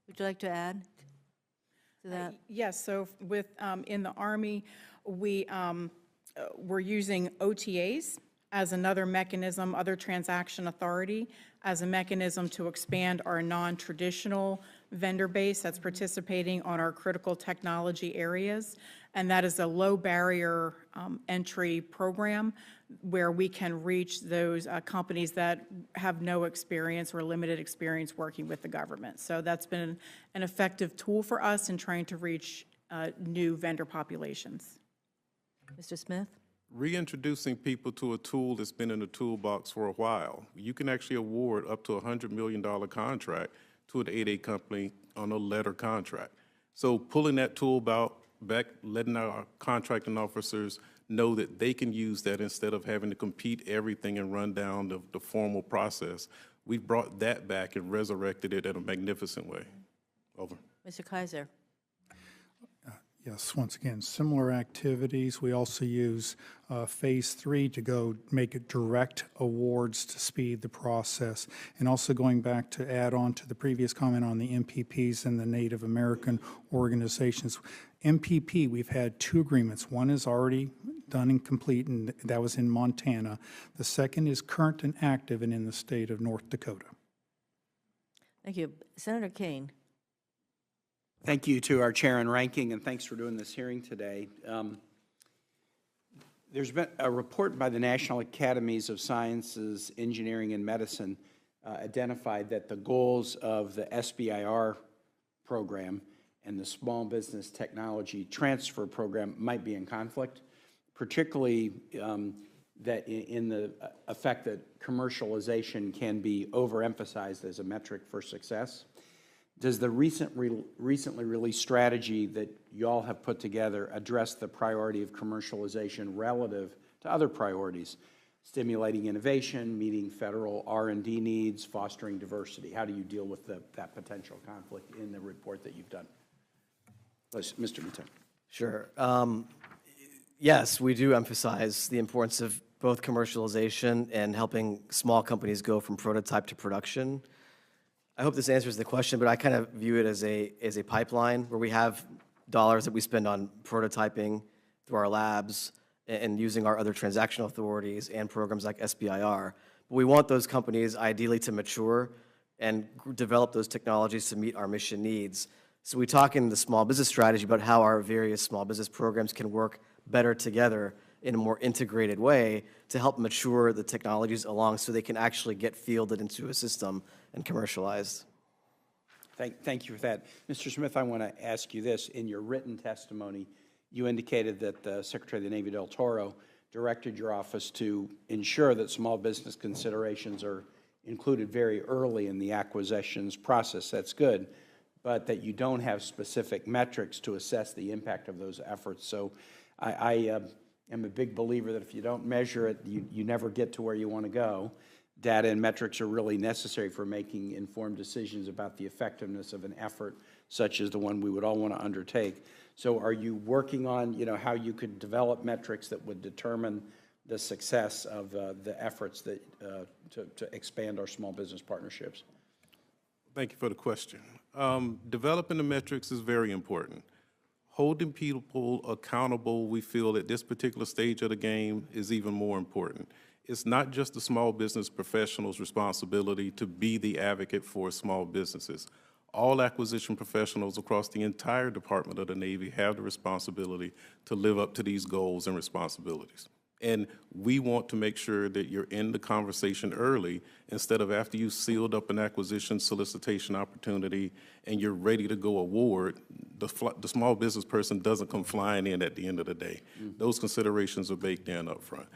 Would you like to add to that? Yes, so with, in the Army, we're using OTAs as another mechanism, other transaction authority, as a mechanism to expand our non-traditional vendor base that's participating on our critical technology areas. And that is a low barrier entry program where we can reach those companies that have no experience or limited experience working with the government. So that's been an effective tool for us in trying to reach new vendor populations. Mr. Smith? Reintroducing people to a tool that's been in the toolbox for a while. You can actually award up to a $100 million contract to an 8A company on a letter contract. So pulling that tool back, letting our contracting officers know that they can use that instead of having to compete everything and run down the formal process. We brought that back and resurrected it in a magnificent way. Over. Mr. Kaiser? Yes, once again, similar activities. We also use Phase 3 to go make it direct awards to speed the process. And also going back to add on to the previous comment on the MPPs and the Native American organizations. MPP, we've had 2 agreements. One is already done and complete, and that was in Montana. The second is current and active and in the state of North Dakota. Thank you. Senator Kane? Thank you to our chair and ranking, and thanks for doing this hearing today. There's been a report by the National Academies of Sciences, Engineering, and Medicine identified that the goals of the SBIR program and the Small Business Technology Transfer Program might be in conflict, particularly that in the effect that commercialization can be overemphasized as a metric for success. Does the recently released strategy that you all have put together address the priority of commercialization relative to other priorities, stimulating innovation, meeting federal R&D needs, fostering diversity? How do you deal with that potential conflict in the report that you've done? Mr. Mitha. Sure. Yes, we do emphasize the importance of both commercialization and helping small companies go from prototype to production. I hope this answers the question, but I kind of view it as a pipeline where we have dollars that we spend on prototyping through our labs and using our other transactional authorities and programs like SBIR. But we want those companies ideally to mature and develop those technologies to meet our mission needs So we talk in the small business strategy about how our various small business programs can work better together in a more integrated way to help mature the technologies along so they can actually get fielded into a system and commercialized. Thank you for that. Mr. Smith, I want to ask you this. In your written testimony, you indicated that the Secretary of the Navy, Del Toro, directed your office to ensure that small business considerations are included very early in the acquisitions process. That's good, but that you don't have specific metrics to assess the impact of those efforts. So I am a big believer that if you don't measure it, you never get to where you want to go. Data and metrics are really necessary for making informed decisions about the effectiveness of an effort such as the one we would all want to undertake. So are you working on, how you could develop metrics that would determine the success of the efforts that to expand our small business partnerships? Thank you for the question. Developing the metrics is very important. Holding people accountable, we feel at this particular stage of the game, is even more important. It's not just the small business professional's responsibility to be the advocate for small businesses. All acquisition professionals across the entire Department of the Navy have the responsibility to live up to these goals and responsibilities. And we want to make sure that you're in the conversation early instead of after you've sealed up an acquisition solicitation opportunity and you're ready to go award, the small business person doesn't come flying in at the end of the day. Those considerations are baked in up front.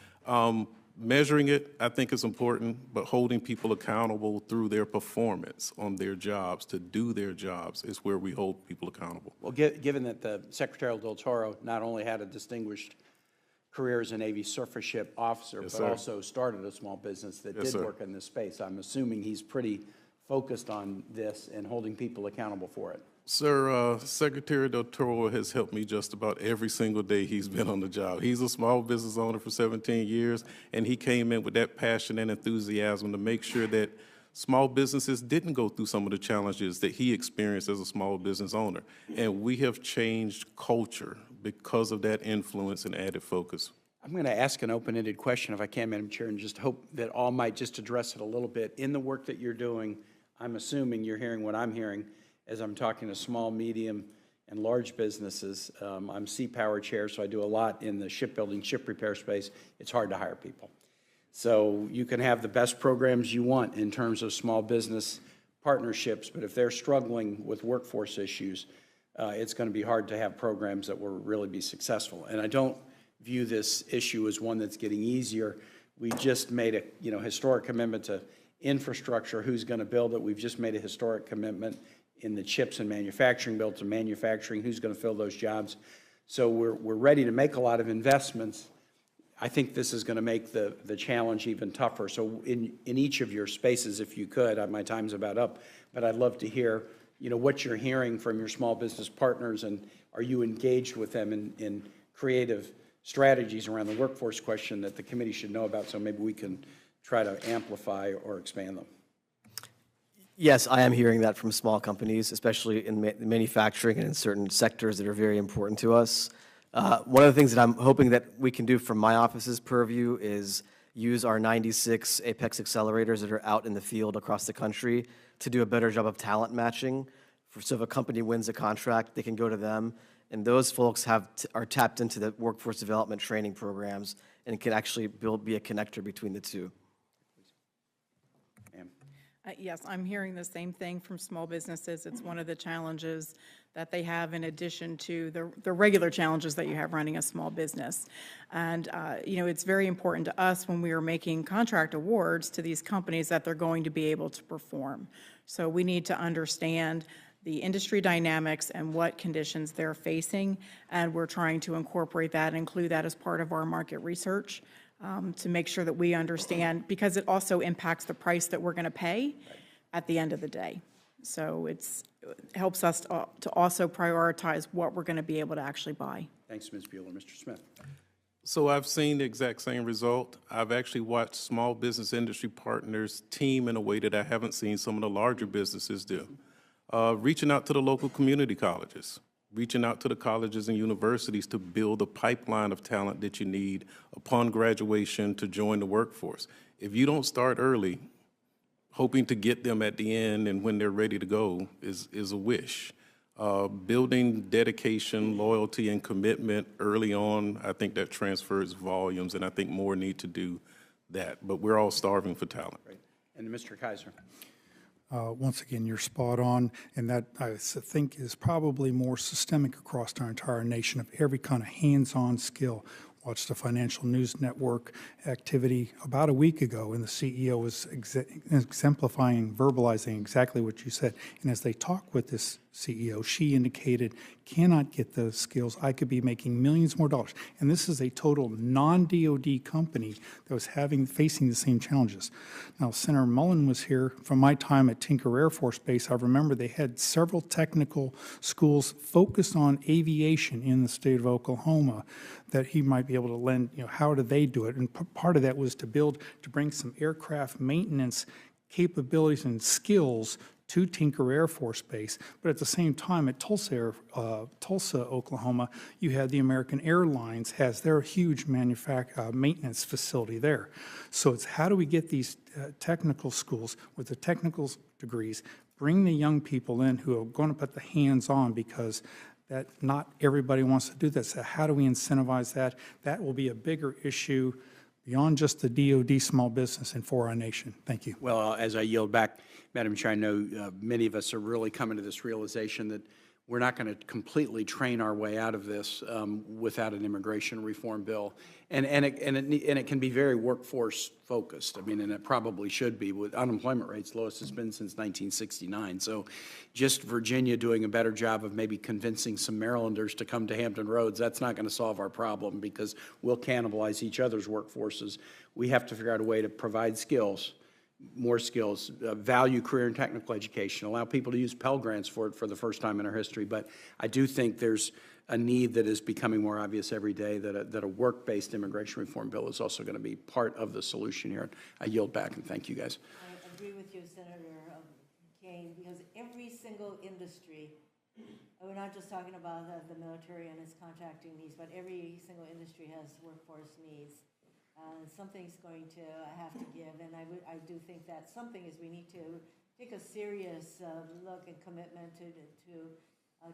Measuring it, I think, is important, but holding people accountable through their performance on their jobs, to do their jobs, is where we hold people accountable. Well, given that the Secretary Del Toro not only had a distinguished career as a Navy surface ship officer, Yes, but sir. also started a small business that Yes, did sir. work in this space, I'm assuming he's pretty focused on this and holding people accountable for it. Sir, Secretary Del Toro has helped me just about every single day he's been on the job. He's a small business owner for 17 years, and he came in with that passion and enthusiasm to make sure that small businesses didn't go through some of the challenges that he experienced as a small business owner. And we have changed culture because of that influence and added focus. I'm going to ask an open-ended question, if I can, Madam Chair, and just hope that all might just address it a little bit. In the work that you're doing, I'm assuming you're hearing what I'm hearing as I'm talking to small, medium, and large businesses. I'm Sea Power Chair, so I do a lot in the shipbuilding, ship repair space. It's hard to hire people. So you can have the best programs you want in terms of small business partnerships, but if they're struggling with workforce issues, it's going to be hard to have programs that will really be successful. And I don't view this issue as one that's getting easier. We just made a historic commitment to infrastructure, who's going to build it. We've just made a historic commitment in the chips and manufacturing bill to manufacturing, who's going to fill those jobs. So we're ready to make a lot of investments. I think this is going to make the challenge even tougher. So in each of your spaces, if you could, my time's about up, but I'd love to hear what you're hearing from your small business partners, and are you engaged with them in creative strategies around the workforce question that the committee should know about, so maybe we can try to amplify or expand them. Yes, I am hearing that from small companies, especially in manufacturing and in certain sectors that are very important to us. One of the things that I'm hoping that we can do from my office's purview is use our 96 Apex accelerators that are out in the field across the country to do a better job of talent matching. So if a company wins a contract, they can go to them, and those folks are tapped into the workforce development training programs and can actually be a connector between the two. Yes, I'm hearing the same thing from small businesses. It's one of the challenges that they have in addition to the regular challenges that you have running a small business. And, it's very important to us when we are making contract awards to these companies that they're going to be able to perform. So we need to understand the industry dynamics and what conditions they're facing, and we're trying to incorporate that and include that as part of our market research. To make sure that we understand, because it also impacts the price that we're going to pay at the end of the day. So it helps us to also prioritize what we're going to be able to actually buy. Thanks, Ms. Bueller. Mr. Smith. So I've seen the exact same result. I've actually watched small business industry partners team in a way that I haven't seen some of the larger businesses do. Reaching out to the local community colleges, reaching out to the colleges and universities to build a pipeline of talent that you need upon graduation to join the workforce. If you don't start early, hoping to get them at the end and when they're ready to go is a wish. Building dedication, loyalty, and commitment early on, I think that transfers volumes, and I think more need to do that. But we're all starving for talent. And Mr. Kaiser. Once again, you're spot on, and that I think is probably more systemic across our entire nation of every kind of hands-on skill. Watched a financial news network activity about a week ago, and the CEO was exemplifying, verbalizing exactly what you said. And as they talked with this CEO, she indicated, cannot get those skills. I could be making millions more dollars. And this is a total non-DOD company that was facing the same challenges. Now, Senator Mullen was here. From my time at Tinker Air Force Base, I remember they had several technical schools focused on aviation in the state of Oklahoma that he might be able to lend, how do they do it? And part of that was to bring some aircraft maintenance capabilities and skills to Tinker Air Force Base. But at the same time, at Tulsa, Oklahoma, you had the American Airlines has their huge maintenance facility there. So it's how do we get these technical schools with the technical degrees, bring the young people in who are going to put the hands on, because that not everybody wants to do that. So how do we incentivize that? That will be a bigger issue beyond just the DOD small business and for our nation. Thank you. Well, as I yield back, Madam Chair, I know many of us are really coming to this realization that we're not going to completely train our way out of this without an immigration reform bill. And it can be very workforce focused. I mean, and it probably should be, with unemployment rates lowest it's been since 1969. So just Virginia doing a better job of maybe convincing some Marylanders to come to Hampton Roads, that's not going to solve our problem, because we'll cannibalize each other's workforces. We have to figure out a way to provide skills, more skills, value career and technical education, allow people to use Pell Grants for it for the first time in our history. But I do think there's a need that is becoming more obvious every day that a work-based immigration reform bill is also going to be part of the solution here. I yield back and thank you guys. I agree with you, Senator Kane, because every single industry, we're not just talking about the military and its contracting needs, but every single industry has workforce needs. Something's going to have to give, and I do think that something is we need to take a serious look and commitment to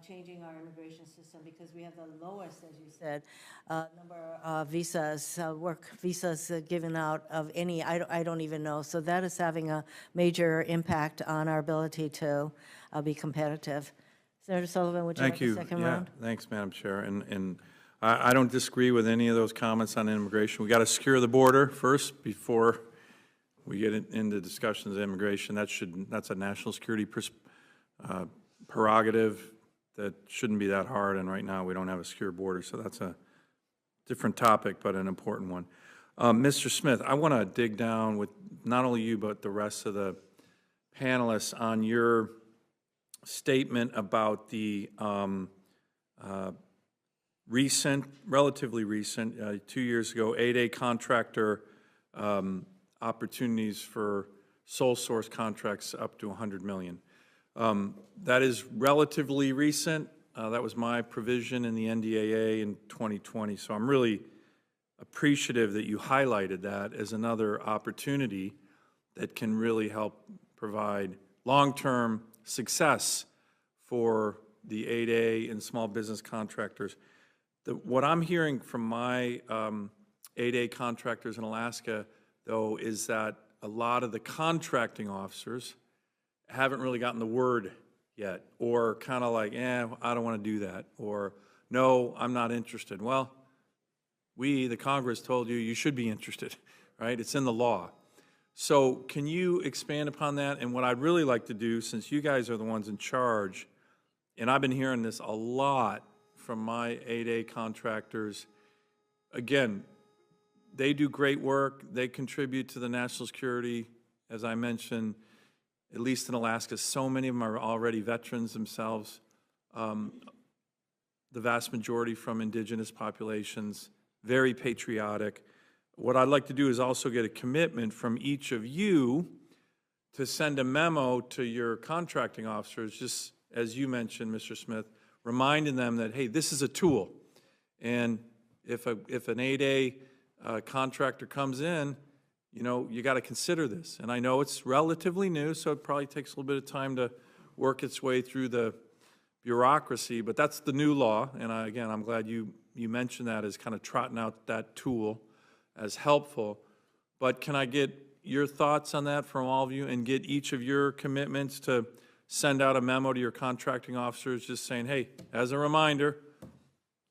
changing our immigration system, because we have the lowest, as you said, number of visas, work visas given out of any, I don't even know. So that is having a major impact on our ability to be competitive. Senator Sullivan, would you like a second round? Thanks, Madam Chair. And I don't disagree with any of those comments on immigration. We got to secure the border first before we get into discussions of immigration. That's a national security prerogative that shouldn't be that hard, and right now we don't have a secure border, so that's a different topic, but an important one. Mr. Smith, I want to dig down with not only you, but the rest of the panelists on your statement about the relatively recent, 2 years ago, 8A contractor opportunities for sole source contracts up to $100 million. That is relatively recent. That was my provision in the NDAA in 2020. So I'm really appreciative that you highlighted that as another opportunity that can really help provide long-term success for the 8A and small business contractors. What I'm hearing from my 8A contractors in Alaska, though, is that a lot of the contracting officers haven't really gotten the word yet, or kind of like, I don't want to do that, or no, I'm not interested. Well, the Congress told you should be interested, right? It's in the law. So can you expand upon that? And what I'd really like to do, since you guys are the ones in charge, and I've been hearing this a lot from my 8A contractors, again, they do great work. They contribute to the national security, as I mentioned, at least in Alaska. So many of them are already veterans themselves, the vast majority from indigenous populations, very patriotic. What I'd like to do is also get a commitment from each of you to send a memo to your contracting officers, just as you mentioned, Mr. Smith, reminding them that, hey, this is a tool. And if an 8A contractor comes in, you got to consider this. And I know it's relatively new, so it probably takes a little bit of time to work its way through the bureaucracy, but that's the new law, and again, I'm glad you mentioned that as kind of trotting out that tool as helpful. But can I get your thoughts on that from all of you, and get each of your commitments to send out a memo to your contracting officers just saying, hey, as a reminder,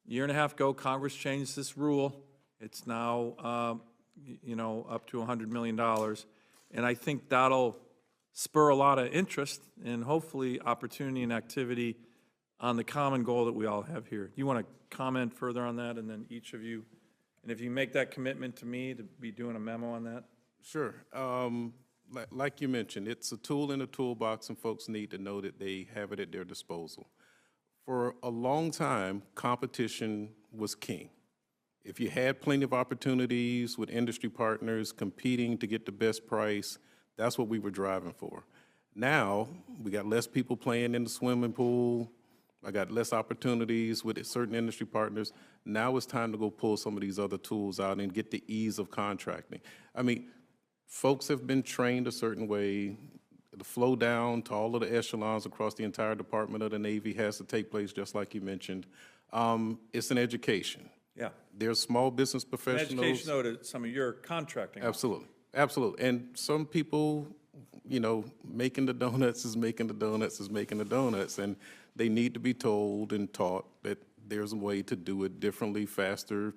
year and a half ago, Congress changed this rule. It's now, you know, up to $100 million. And I think that'll spur a lot of interest and hopefully opportunity and activity on the common goal that we all have here. You want to comment further on that, and then each of you, and if you make that commitment to me to be doing a memo on that? Sure. Like you mentioned, it's a tool in the toolbox, and folks need to know that they have it at their disposal. For a long time, competition was king. If you had plenty of opportunities with industry partners competing to get the best price, that's what we were driving for. Now, we got less people playing in the swimming pool. I got less opportunities with certain industry partners. Now it's time to go pull some of these other tools out and get the ease of contracting. I mean, folks have been trained a certain way. The flow down to all of the echelons across the entire Department of the Navy has to take place, just like you mentioned. It's an education. Yeah. There's small business professionals. Education, though, to some of your contracting. Absolutely, absolutely. And some people, you know, making the donuts is making the donuts is making the donuts, and they need to be told and taught that there's a way to do it differently, faster,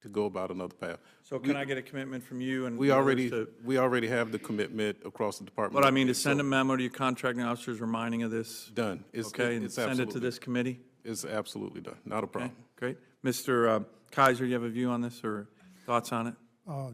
to go about another path. So can I get a commitment from you and? We others to- already have the commitment across the department. But I mean, to send a memo to your contracting officers reminding of this? Done. Okay, and send it to this committee? It's absolutely done. Not a Okay, problem. great. Mr. Kaiser, you have a view on this or thoughts on it?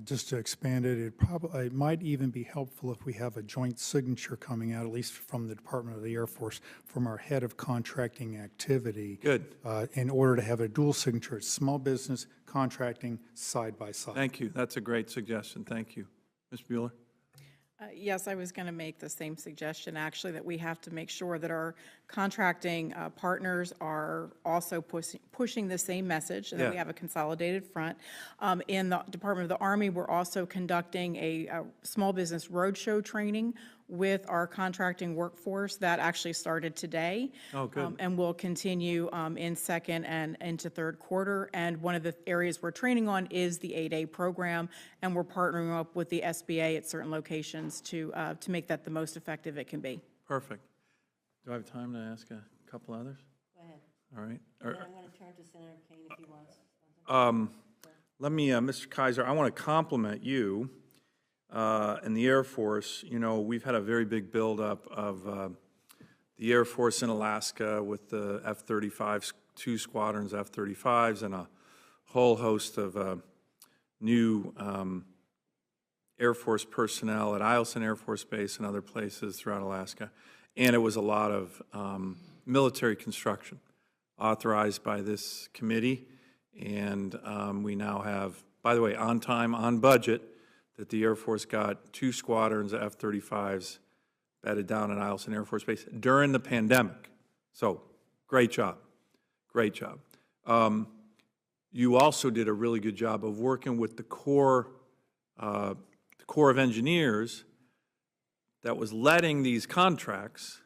Just to expand it, it might even be helpful if we have a joint signature coming out, at least from the Department of the Air Force, from our head of contracting activity. Good. In order to have a dual signature, it's small business, contracting, side by side. Thank you. That's a great suggestion. Thank you. Ms. Bueller? Yes, I was going to make the same suggestion, actually, that we have to make sure that our contracting partners are also pushing the same message, and that we Yeah. have a consolidated front. In the Department of the Army, we're also conducting a small business roadshow training with our contracting workforce that actually started today. Oh, good. And will continue in second and into third quarter. And one of the areas we're training on is the 8A program, and we're partnering up with the SBA at certain locations to make that the most effective it can be. Perfect. Do I have time to ask a couple others? Go ahead. All right. And then I'm going to turn to Senator Kane if he wants. Let me, Mr. Kaiser, I want to compliment you and the Air Force. You know, we've had a very big buildup of the Air Force in Alaska with the F-35s, 2 squadrons F-35s, and a whole host of new Air Force personnel at Eielson Air Force Base and other places throughout Alaska. And it was a lot of military construction authorized by this committee. And we now have, by the way, on time, on budget, that the Air Force got 2 squadrons of F-35s bedded down at Eielson Air Force Base during the pandemic. So, great job. Great job. You also did a really good job of working with the Corps of Engineers that was letting these contracts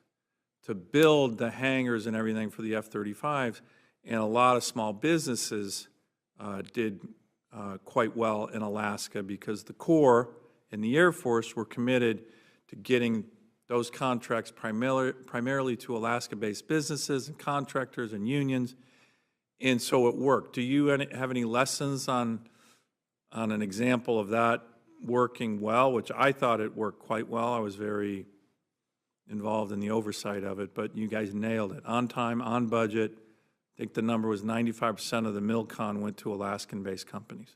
to build the hangars and everything for the F-35s, and a lot of small businesses did quite well in Alaska because the Corps and the Air Force were committed to getting those contracts primarily to Alaska-based businesses and contractors and unions, and so it worked. Do you have any lessons on an example of that working well, which I thought it worked quite well? I was very involved in the oversight of it, but you guys nailed it. On time, on budget. I think the number was 95% of the MilCon went to Alaskan-based companies.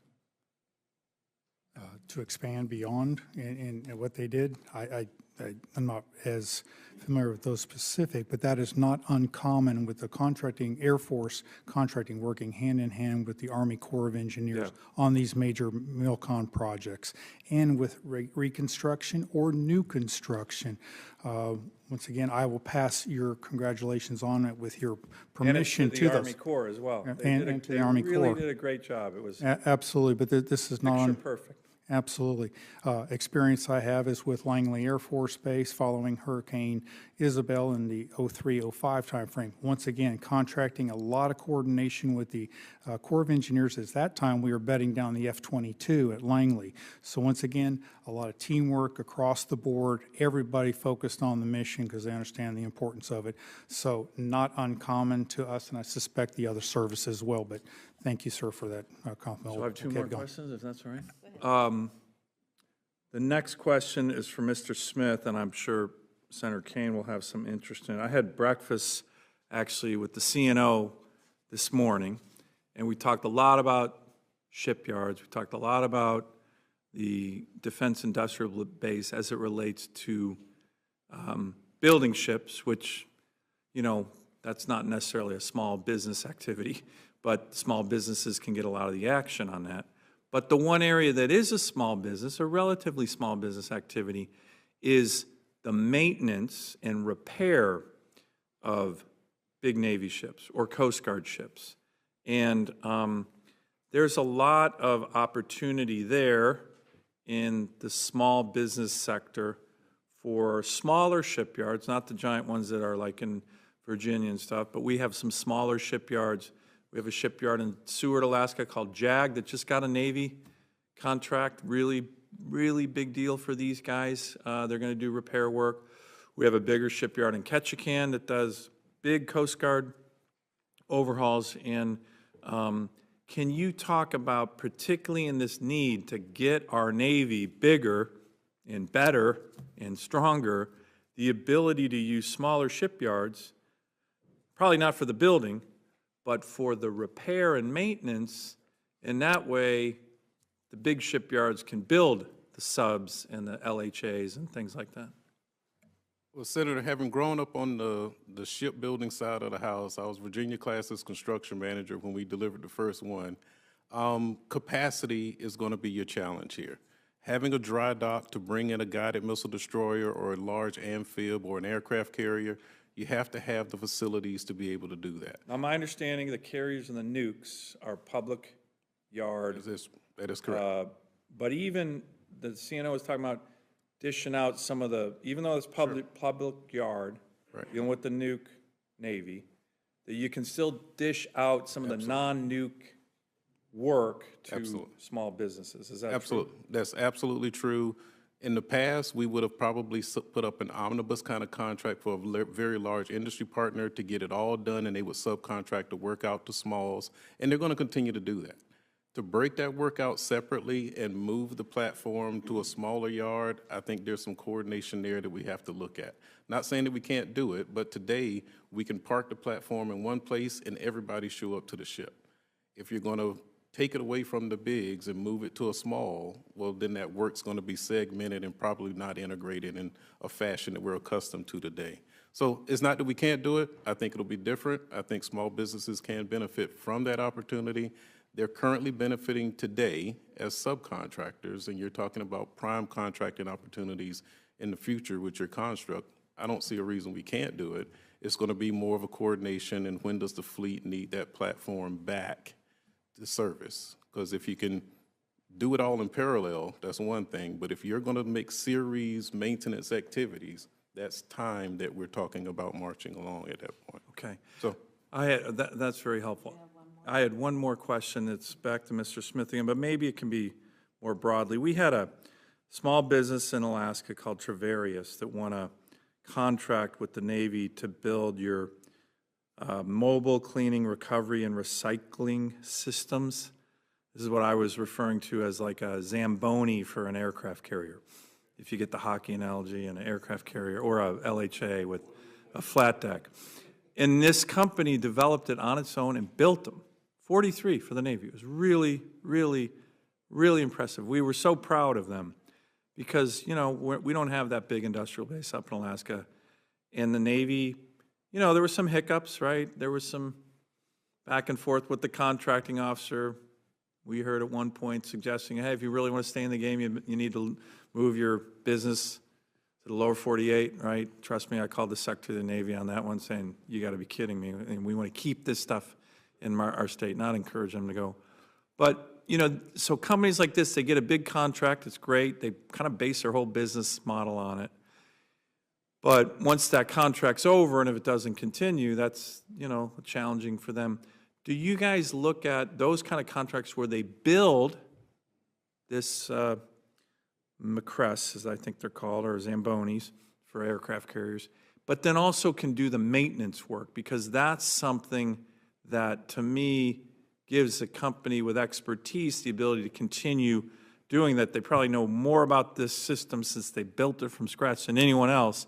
To expand beyond in what they did, I'm not as familiar with those specific, but that is not uncommon with the contracting Air Force contracting working hand in hand with the Army Corps of Engineers on these major MilCon projects and with reconstruction or new construction. Once again, I will pass your congratulations on it with your permission to the Army Corps as well. And to the Army Corps. They really did a great job. It was Absolutely, but this is not picture on. perfect. Absolutely. Experience I have is with Langley Air Force Base following Hurricane Isabel in the 03-05 timeframe. Once again, contracting a lot of coordination with the Corps of Engineers. At that time, we were bedding down the F-22 at Langley. So once again, a lot of teamwork across the board, everybody focused on the mission because they understand the importance of it. So not uncommon to us, and I suspect the other services as well, but thank you, sir, for that compliment. So I have two Okay, more go on. questions, if that's all right. The next question is for Mr. Smith, and I'm sure Senator Kane will have some interest in it. I had breakfast, actually, with the CNO this morning, and we talked a lot about shipyards. We talked a lot about the Defense Industrial Base as it relates to building ships, which, you know, that's not necessarily a small business activity, but small businesses can get a lot of the action on that. But the one area that is a small business, a relatively small business activity, is the maintenance and repair of big Navy ships or Coast Guard ships. And there's a lot of opportunity there in the small business sector for smaller shipyards, not the giant ones that are like in Virginia and stuff, but we have some smaller shipyards. We have a shipyard in Seward, Alaska called JAG that just got a Navy contract, really, really big deal for these guys. They're going to do repair work. We have a bigger shipyard in Ketchikan that does big Coast Guard overhauls. And can you talk about, particularly in this need to get our Navy bigger and better and stronger, the ability to use smaller shipyards, probably not for the building, but for the repair and maintenance, and that way the big shipyards can build the subs and the LHAs and things like that? Well, Senator, having grown up on the shipbuilding side of the house, I was Virginia Class's construction manager when we delivered the first one. Capacity is going to be your challenge here. Having a dry dock to bring in a guided missile destroyer or a large amphib or an aircraft carrier, you have to have the facilities to be able to do that. Now, my understanding, the carriers and the nukes are public yard. That is correct. But even the CNO is talking about dishing out some of the, even though it's public yard, Right. dealing with the nuke Navy, that you can still dish out some of the non-nuke work to Absolutely. small businesses. Is that true? Absolutely. That's absolutely true. In the past, we would have probably put up an omnibus kind of contract for a very large industry partner to get it all done, and they would subcontract the work out to smalls, and they're going to continue to do that. To break that work out separately and move the platform to a smaller yard, I think there's some coordination there that we have to look at. Not saying that we can't do it, but today we can park the platform in one place and everybody show up to the ship. If you're going to take it away from the bigs and move it to a small, well, then that work's going to be segmented and probably not integrated in a fashion that we're accustomed to today. So it's not that we can't do it. I think it'll be different. I think small businesses can benefit from that opportunity. They're currently benefiting today as subcontractors, and you're talking about prime contracting opportunities in the future with your construct. I don't see a reason we can't do it. It's going to be more of a coordination, and when does the fleet need that platform back to service? Because if you can do it all in parallel, that's one thing, but if you're going to make series maintenance activities, that's time that we're talking about marching along at that point. Okay. So That's very helpful. I had one more question that's back to Mr. Smith again, but maybe it can be more broadly. We had a small business in Alaska called Travarius that won a contract with the Navy to build your mobile cleaning, recovery, and recycling systems. This is what I was referring to as like a Zamboni for an aircraft carrier. If you get the hockey analogy, an aircraft carrier, or a LHA with a flat deck. And this company developed it on its own and built them. 43 for the Navy. It was really, really, really impressive. We were so proud of them because, you know, we don't have that big industrial base up in Alaska. And the Navy, you know, there were some hiccups, right? There was some back and forth with the contracting officer. We heard at one point suggesting, hey, if you really want to stay in the game, you need to move your business to the lower 48, right? Trust me, I called the Secretary of the Navy on that one saying, you got to be kidding me. And we want to keep this stuff in our state, not encourage them to go. But you know, so companies like this, they get a big contract, it's great, they kind of base their whole business model on it. But once that contract's over, and if it doesn't continue, that's, you know, challenging for them. Do you guys look at those kind of contracts where they build this McCress, as I think they're called, or Zambonis for aircraft carriers, but then also can do the maintenance work? Because that's something that, to me, gives a company with expertise the ability to continue doing that. They probably know more about this system since they built it from scratch than anyone else.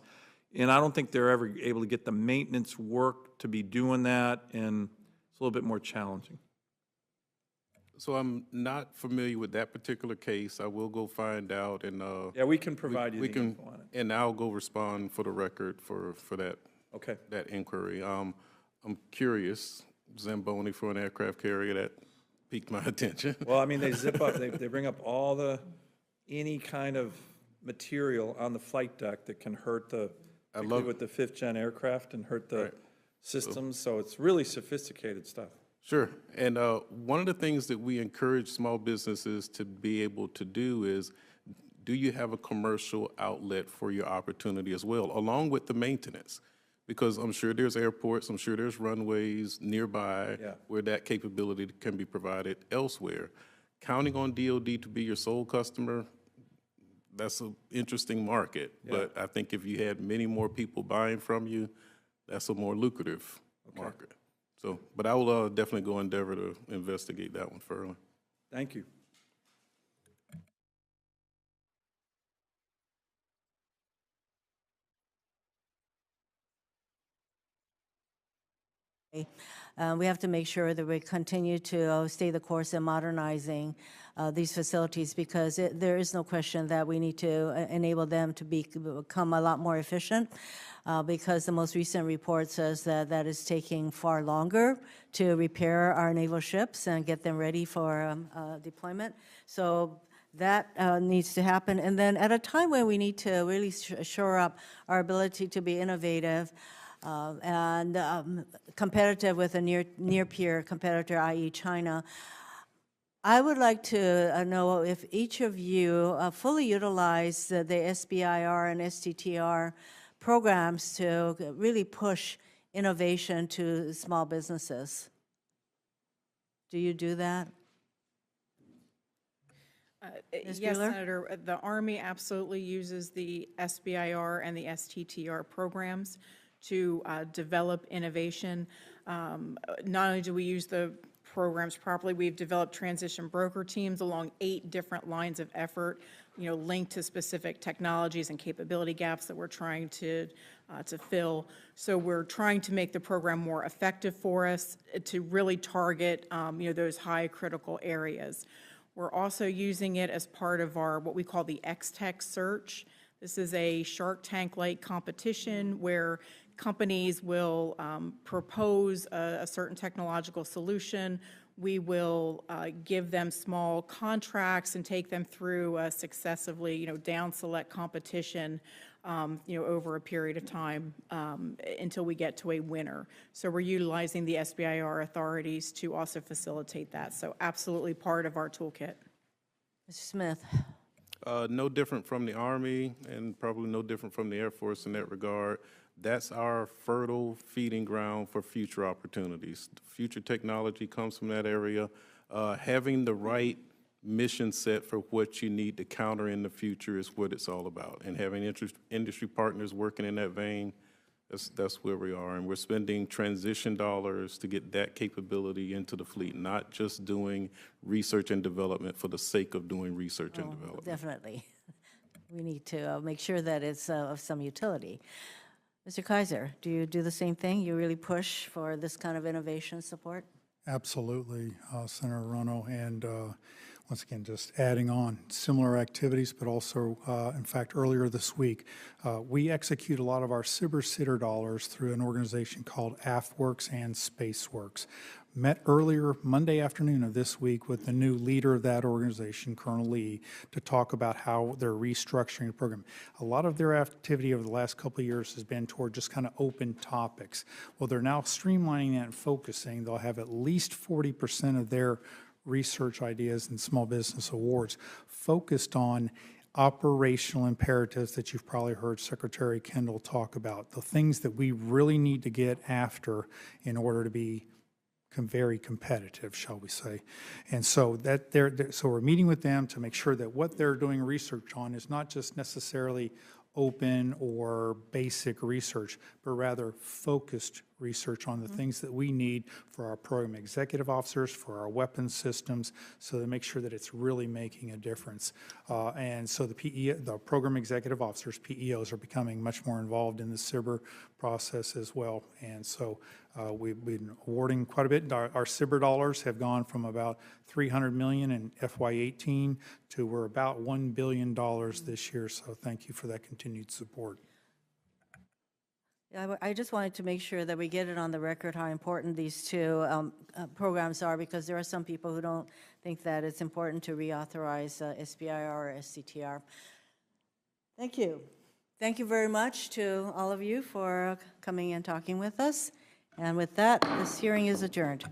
And I don't think they're ever able to get the maintenance work to be doing that, and it's a little bit more challenging. So I'm not familiar with that particular case. I will go find out and, Yeah, we can provide you we the can, info on it. and I'll go respond for the record for that, Okay. that inquiry. I'm curious, Zamboni for an aircraft carrier, that piqued my attention. Well, I mean, they zip up, they bring up any kind of material on the flight deck that can hurt particularly with the 5th-gen aircraft and hurt the systems, so it's really sophisticated stuff. Sure. And one of the things that we encourage small businesses to be able to do is, do you have a commercial outlet for your opportunity as well, along with the maintenance? Because I'm sure there's airports, I'm sure there's runways nearby where that capability can be provided elsewhere. Counting on DoD to be your sole customer, that's an interesting market. But I think if you had many more people buying from you, that's a more lucrative market. So, but I will definitely go endeavor to investigate that one further. Thank you. We have to make sure that we continue to stay the course in modernizing these facilities, because there is no question that we need to enable them to become a lot more efficient, because the most recent report says that that is taking far longer to repair our naval ships and get them ready for deployment. So that needs to happen. And then at a time when we need to really shore up our ability to be innovative, and competitive with a near-peer competitor, i.e. China, I would like to know if each of you fully utilize the SBIR and STTR programs to really push innovation to small businesses. Do you do that? Ms. Yes, Bueller? Senator, the Army absolutely uses the SBIR and the STTR programs to develop innovation. Not only do we use the programs properly, we've developed transition broker teams along 8 different lines of effort, you know, linked to specific technologies and capability gaps that we're trying to fill. So we're trying to make the program more effective for us to really target, you know, those high critical areas. We're also using it as part of our, what we call the X-Tech search. This is a Shark Tank-like competition where companies will propose a certain technological solution. We will give them small contracts and take them through successively, you know, down select competition, you know, over a period of time until we get to a winner. So we're utilizing the SBIR authorities to also facilitate that. So absolutely part of our toolkit. Mr. Smith? No different from the Army and probably no different from the Air Force in that regard. That's our fertile feeding ground for future opportunities. Future technology comes from that area. Having the right mission set for what you need to counter in the future is what it's all about. And having industry partners working in that vein, that's where we are. And we're spending transition dollars to get that capability into the fleet, not just doing research and development for the sake of doing research and development. Definitely. We need to make sure that it's of some utility. Mr. Kaiser, do you do the same thing? You really push for this kind of innovation support? Absolutely, Senator Rono, and once again, just adding on similar activities, but also, in fact, earlier this week, we execute a lot of our SBIR dollars through an organization called AFWorks and SpaceWorks. Met earlier Monday afternoon of this week with the new leader of that organization, Colonel Lee, to talk about how they're restructuring the program. A lot of their activity over the last couple of years has been toward just kind of open topics. Well, they're now streamlining that and focusing. They'll have at least 40% of their research ideas and small business awards focused on operational imperatives that you've probably heard Secretary Kendall talk about, the things that we really need to get after in order to be very competitive, shall we say. And so so we're meeting with them to make sure that what they're doing research on is not just necessarily open or basic research, but rather focused research on the things that we need for our program executive officers, for our weapons systems, so to make sure that it's really making a difference. And so the program executive officers, PEOs, are becoming much more involved in the SBIR process as well. And so we've been awarding quite a bit. Our SBIR dollars have gone from about $300 million in FY18 to we're about $1 billion this year. So thank you for that continued support. I just wanted to make sure that we get it on the record how important these two programs are, because there are some people who don't think that it's important to reauthorize SBIR or SCTR. Thank you. Thank you very much to all of you for coming and talking with us. And with that, this hearing is adjourned.